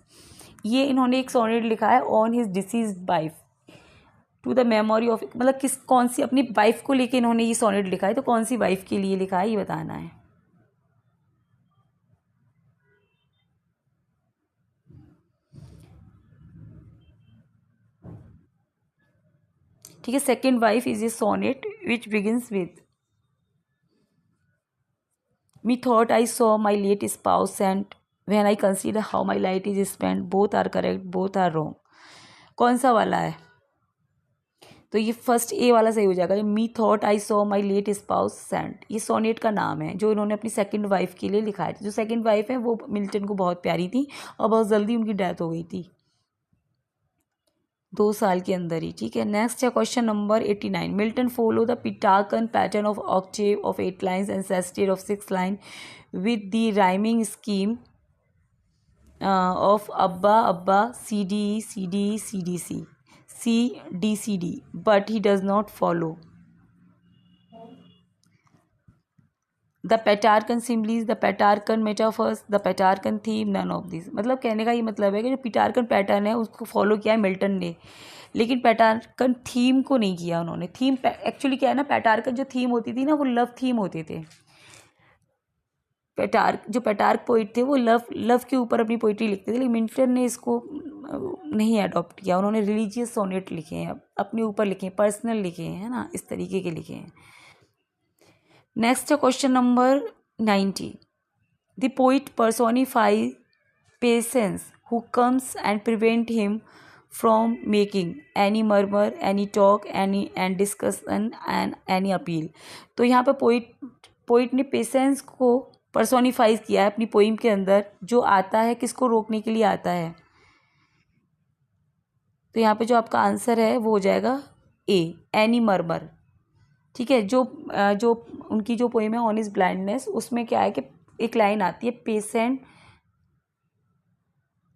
ये इन्होंने एक सोनेट लिखा है on his deceased wife to the memory of, मतलब कौन सी अपनी वाइफ को लेके इन्होंने ये सोनेट लिखा है, तो कौन सी वाइफ के लिए लिखा है ये बताना है। ठीक है, second wife is a sonnet which begins with me thought I saw my late spouse and when I consider how my light is spend, both are correct, both are wrong. कौन सा वाला है, तो ये फर्स्ट ए वाला सही हो जाएगा, मी thought I saw my late spouse saint. ये सोनेट का नाम है जो इन्होंने अपनी सेकंड वाइफ के लिए लिखा है। जो सेकंड वाइफ है वो मिल्टन को बहुत प्यारी थी और बहुत जल्दी उनकी डेथ हो गई थी, 2 साल के अंदर ही। ठीक है, नेक्स्ट है question number 89, Milton follow the Petrarchan pattern of octave of 8 lines and sestet of 6 line with the rhyming scheme of abba abba C D C D C D C C D C D, but he does not follow. The Petrarchan similes, the Petrarchan metaphors, the Petrarchan theme, none of this. मतलब कहने का ये मतलब है कि जो पेटार्कन pattern है उसको फॉलो किया है मिल्टन ने, लेकिन पेटार्कन थीम को नहीं किया उन्होंने। थीम एक्चुअली क्या है ना, पेटार्कन जो थीम होती थी ना वो लव थीम होते थे। पेटार्क पोइट थे वो लव के ऊपर अपनी पोइट्री लिखते थे, लेकिन मिल्टन ने इसको नहीं अडॉप्ट किया। उन्होंने रिलीजियस सोनेट लिखे हैं, अपने ऊपर लिखे हैं, पर्सनल लिखे हैं, है ना, इस तरीके के लिखे हैं। नेक्स्ट है question number 90। The poet personify patience who comes and prevent him from making any murmur, any talk, any and discussion and any appeal. तो यहाँ पे पोइट ने पेशेंस को पर्सोनिफाइज किया है अपनी पोइम के अंदर, जो आता है किसको रोकने के लिए आता है। तो यहाँ पे जो आपका आंसर है वो हो जाएगा ए, एनी मर्मर। ठीक है, जो उनकी जो पोइम है ऑन हिज ब्लाइंडनेस, उसमें क्या है कि एक लाइन आती है, पेशेंट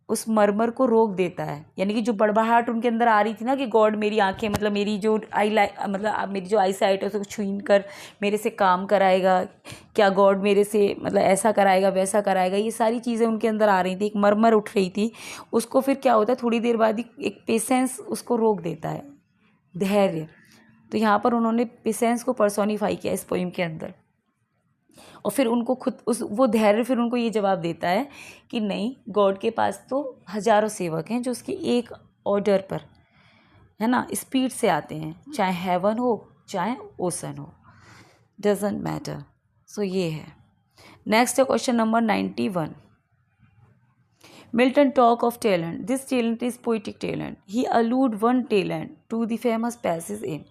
उस मरमर को रोक देता है, यानी कि जो बड़बड़ाहट उनके अंदर आ रही थी ना कि गॉड मेरी आंखें, मतलब मेरी जो मेरी जो आई साइट है उसको छीन कर मेरे से काम कराएगा, क्या गॉड मेरे से मतलब ऐसा कराएगा वैसा कराएगा, ये सारी चीज़ें उनके अंदर आ रही थी, एक मरमर उठ रही थी। उसको फिर क्या होता है, थोड़ी देर बाद ही एक पेशेंस उसको रोक देता है, धैर्य। तो यहाँ पर उन्होंने पेशेंस को पर्सोनिफाई किया इस पोइम के अंदर, और फिर उनको खुद वो धैर्य फिर उनको ये जवाब देता है कि नहीं, गॉड के पास तो हजारों सेवक हैं जो उसके एक ऑर्डर पर, है ना, स्पीड से आते हैं, चाहे हेवन हो चाहे ओशन हो, डजेंट मैटर। सो ये है। नेक्स्ट है question number 91। Milton talk of talent. This talent is poetic talent. He allude one talent to the famous passage in.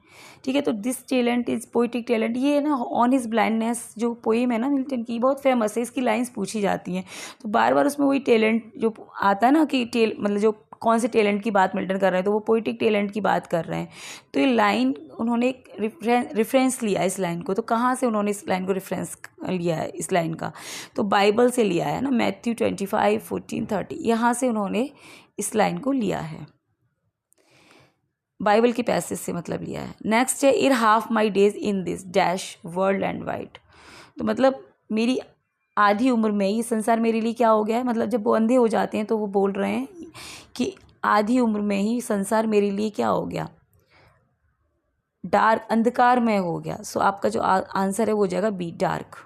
ठीक है, तो this talent is poetic talent, ये ना ऑन हिज ब्लाइंडनेस जो poem है ना मिल्टन की, बहुत फेमस है, इसकी लाइंस पूछी जाती हैं, तो बार बार उसमें वही टैलेंट जो आता है ना कि मतलब जो कौन से टैलेंट की बात मिल्टन कर रहे हैं, तो वो पोइटिक टैलेंट की बात कर रहे हैं। तो ये लाइन उन्होंने एक रेफरेंस लिया इस लाइन को, तो कहाँ से उन्होंने इस लाइन को रेफरेंस लिया है इस लाइन का, तो बाइबल से लिया है ना, मैथ्यू 25:14-30, यहाँ से उन्होंने इस लाइन को लिया है, बाइबल के पैसेज से मतलब लिया है। नेक्स्ट है, in half my days in this dash world and white. तो मतलब मेरी आधी उम्र में ये संसार मेरे लिए क्या हो गया है, मतलब जब वो अंधे हो जाते हैं तो वो बोल रहे हैं कि आधी उम्र में ही संसार मेरे लिए क्या हो गया, डार्क, अंधकार में हो गया। सो आपका जो आंसर है वो हो जाएगा बी, डार्क।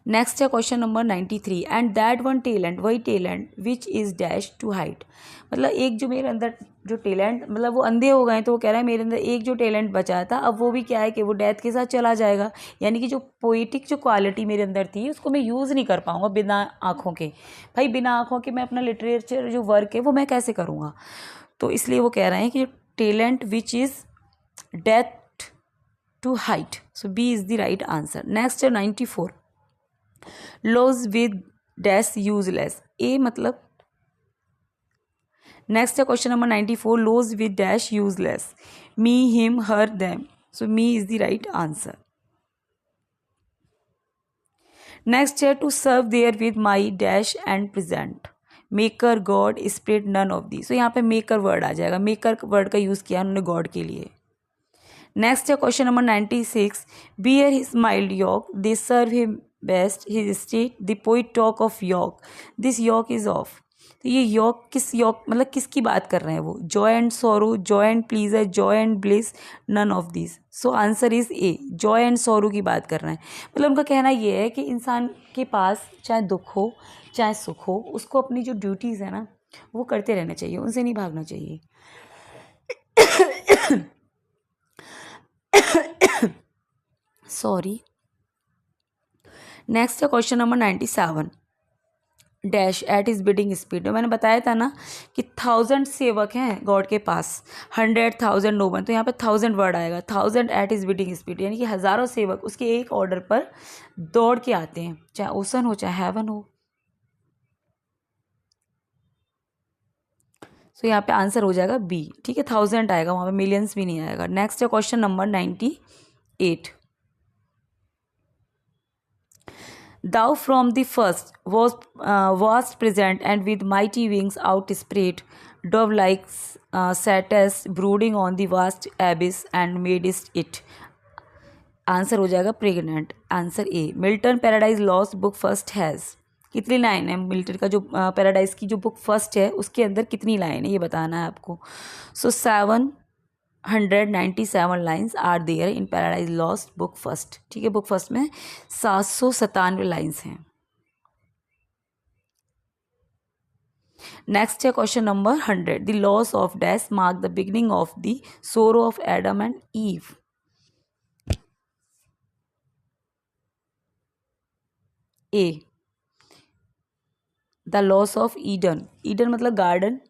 नेक्स्ट है question number 93। And that one talent, वही talent which is dash to hide. मतलब एक जो मेरे अंदर जो टैलेंट, मतलब वो अंधे हो गए तो वो कह रहा है मेरे अंदर एक जो टैलेंट बचा था, अब वो भी क्या है कि वो डेथ के साथ चला जाएगा, यानी कि जो पोइटिक जो क्वालिटी मेरे अंदर थी उसको मैं यूज़ नहीं कर पाऊँगा बिना आँखों के। भाई बिना आँखों के मैं अपना लिटरेचर जो वर्क है वो मैं कैसे करूँगा, तो इसलिए वो कह रहे हैं कि talent which is death to hide. So B is the right answer. Next है 94। Lodge with dash useless, A मतलब। नेक्स्ट है question number 94। Lodge with dash useless, me, him, her, them. So me is the right answer. Next है to serve therewith my dash and present, maker, God, spirit, none of the. So यहाँ पे maker word आ जाएगा, maker word का use किया उन्होंने God के लिए। Next है question number 96। Bear his mild yoke, they serve him best his state, the poet talk of yoke, this yoke is of. तो ये यॉक किस यॉक मतलब किसकी बात कर रहे हैं वो, joy and sorrow, joy and pleasure, joy and bliss, none of this. So answer is A, joy and sorrow की बात कर रहे हैं। मतलब उनका कहना ये है कि इंसान के पास चाहे दुख हो चाहे सुख हो, उसको अपनी जो ड्यूटीज़ है ना वो करते रहना चाहिए, उनसे नहीं भागना चाहिए। सॉरी। नेक्स्ट है question number 97। Dash at his bidding speed. मैंने बताया था ना कि 1000 सेवक हैं गॉड के पास, 100,000 नोबन, तो यहाँ पे 1000 वर्ड आएगा, 1000 एट इज बिडिंग स्पीड, यानी कि हज़ारों सेवक उसके एक ऑर्डर पर दौड़ के आते हैं, चाहे ओशन हो चाहे हेवन हो। सो यहाँ पे आंसर हो जाएगा बी। ठीक है, 1000 आएगा, वहाँ पे मिलियंस भी नहीं आएगा। नेक्स्ट है question number 98। Thou from the first wast present, and with mighty wings outspread, dove-like satest brooding on the vast abyss, and madest it. Answer हो जाएगा pregnant. Answer A. Milton Paradise Lost book first has, कितनी line है Milton का जो paradise की जो book first है उसके अंदर कितनी लाइन है ये बताना है आपको। सो 797 lines are there in Paradise Lost book first. ठीक है, बुक फर्स्ट में 797 लाइन्स हैं। नेक्स्ट है question number 100। The loss of death mark the beginning of the सोरो of Adam and ewe. A. The loss of Eden, Eden मतलब garden,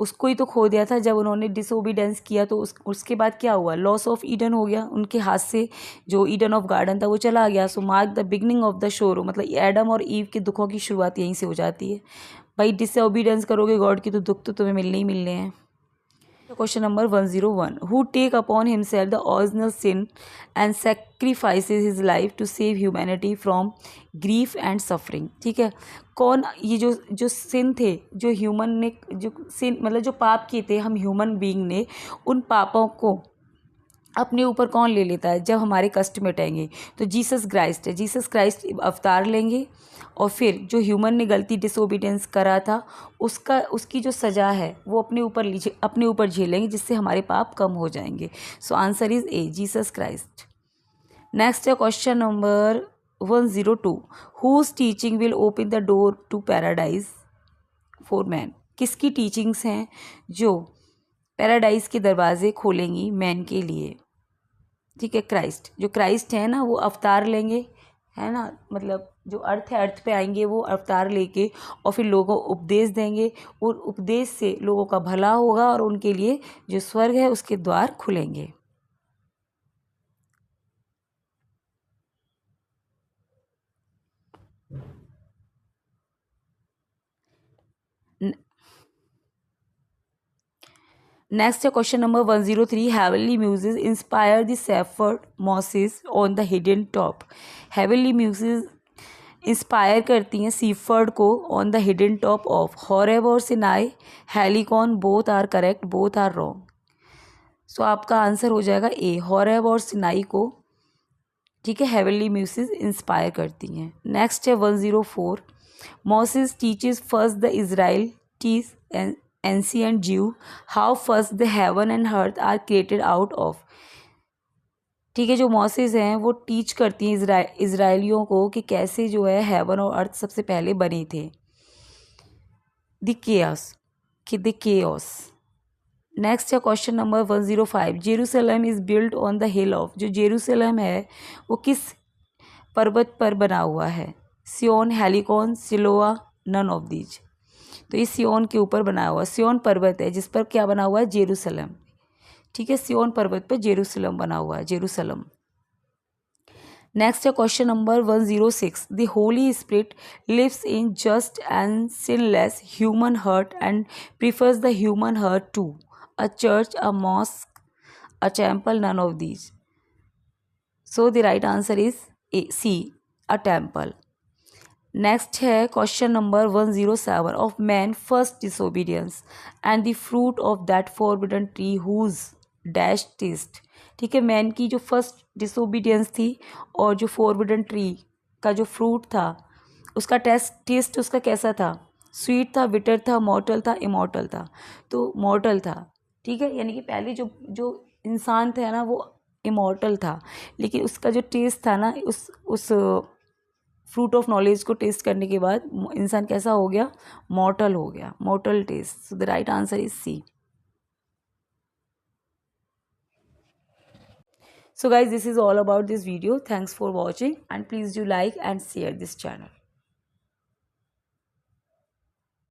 उसको ही तो खो दिया था जब उन्होंने डिसोबीडेंस किया, तो उसके बाद क्या हुआ, लॉस ऑफ ईडन हो गया, उनके हाथ से जो ईडन ऑफ गार्डन था वो चला गया। So mark the beginning of the sorrow, मतलब एडम और ईव के दुखों की शुरुआत यहीं से हो जाती है। भाई डिसोबीडेंस करोगे गॉड की तो दुख तो तुम्हें मिलने ही मिलने हैं। Question number 101। Who take upon himself the original sin and sacrifices his life to save humanity from grief and suffering. ठीक है, कौन ये जो जो सिन थे, जो ह्यूमन ने जो सिन मतलब जो पाप किए थे हम ह्यूमन बीइंग ने, उन पापों को अपने ऊपर कौन ले लेता है जब हमारे कष्ट मिटेंगे, तो जीसस क्राइस्ट है। जीसस क्राइस्ट अवतार लेंगे और फिर जो ह्यूमन ने गलती डिसोबीडियंस करा था उसकी जो सज़ा है वो अपने ऊपर झेलेंगे, जिससे हमारे पाप कम हो जाएंगे। So answer is A, Jesus Christ. Next है question number 102। Whose teaching will open the door to paradise for man. किसकी टीचिंग्स हैं जो पैराडाइज के दरवाजे खोलेंगी मैन के लिए। ठीक है, क्राइस्ट, जो क्राइस्ट है ना वो अवतार लेंगे, है ना, मतलब जो अर्थ है अर्थ पे आएंगे वो अवतार लेके और फिर लोगों को उपदेश देंगे, और उपदेश से लोगों का भला होगा और उनके लिए जो स्वर्ग है उसके द्वार खुलेंगे। नेक्स्ट है question number 103। Heavenly muses inspire the shepherd Moses on the hidden top. Heavenly muses inspire करती हैं सीफर्ड को on the hidden top of Horeb और Sinai Helicon. Both are correct, both are wrong. So आपका आंसर हो जाएगा ए, हॉरेब और सिनाई को, ठीक है, हेवनली म्यूजेस इंस्पायर करती हैं। नेक्स्ट है 104। Moses teaches first the Israelites and ancient Jew how first the heaven and earth are created out of. ठीक है, जो मॉसेस हैं वो टीच करती हैं इसराइलियों को कि कैसे जो है हेवन और अर्थ सबसे पहले बने थे। The chaos. नेक्स्ट है question number 105। Jerusalem is built on the hill of. जो जेरूसलम है वो किस पर्वत पर बना हुआ है, सियोन, हेलिकॉन, सिलोआ, नन ऑफ दीज। तो ये सियोन के ऊपर बना हुआ, सियोन पर्वत है जिस पर क्या बना हुआ है, जेरूसलम। ठीक है, सियोन पर्वत पर जेरूसलम बना हुआ है, जेरूसलम। नेक्स्ट है question number 106। The holy spirit lives in just and sinless human heart and prefers the human heart to a church, a mosque, a temple, none of these. So the right answer is A, C, a temple. Next है question number 107। Of man first disobedience and the fruit of that forbidden tree whose dash taste. ठीक है, man की जो first disobedience थी और जो forbidden tree का जो फ्रूट था उसका टेस्ट उसका कैसा था, स्वीट था, बिटर था, मॉर्टल था, इमॉर्टल था। तो मॉर्टल था। ठीक है, यानी कि पहले जो जो इंसान था ना वो इमॉर्टल था, लेकिन उसका जो टेस्ट था ना उस फ्रूट ऑफ नॉलेज को टेस्ट करने के बाद इंसान कैसा हो गया, मॉर्टल हो गया, mortal taste. So the right answer is C. So guys, this is all about this video. Thanks for watching and please do like and share this channel.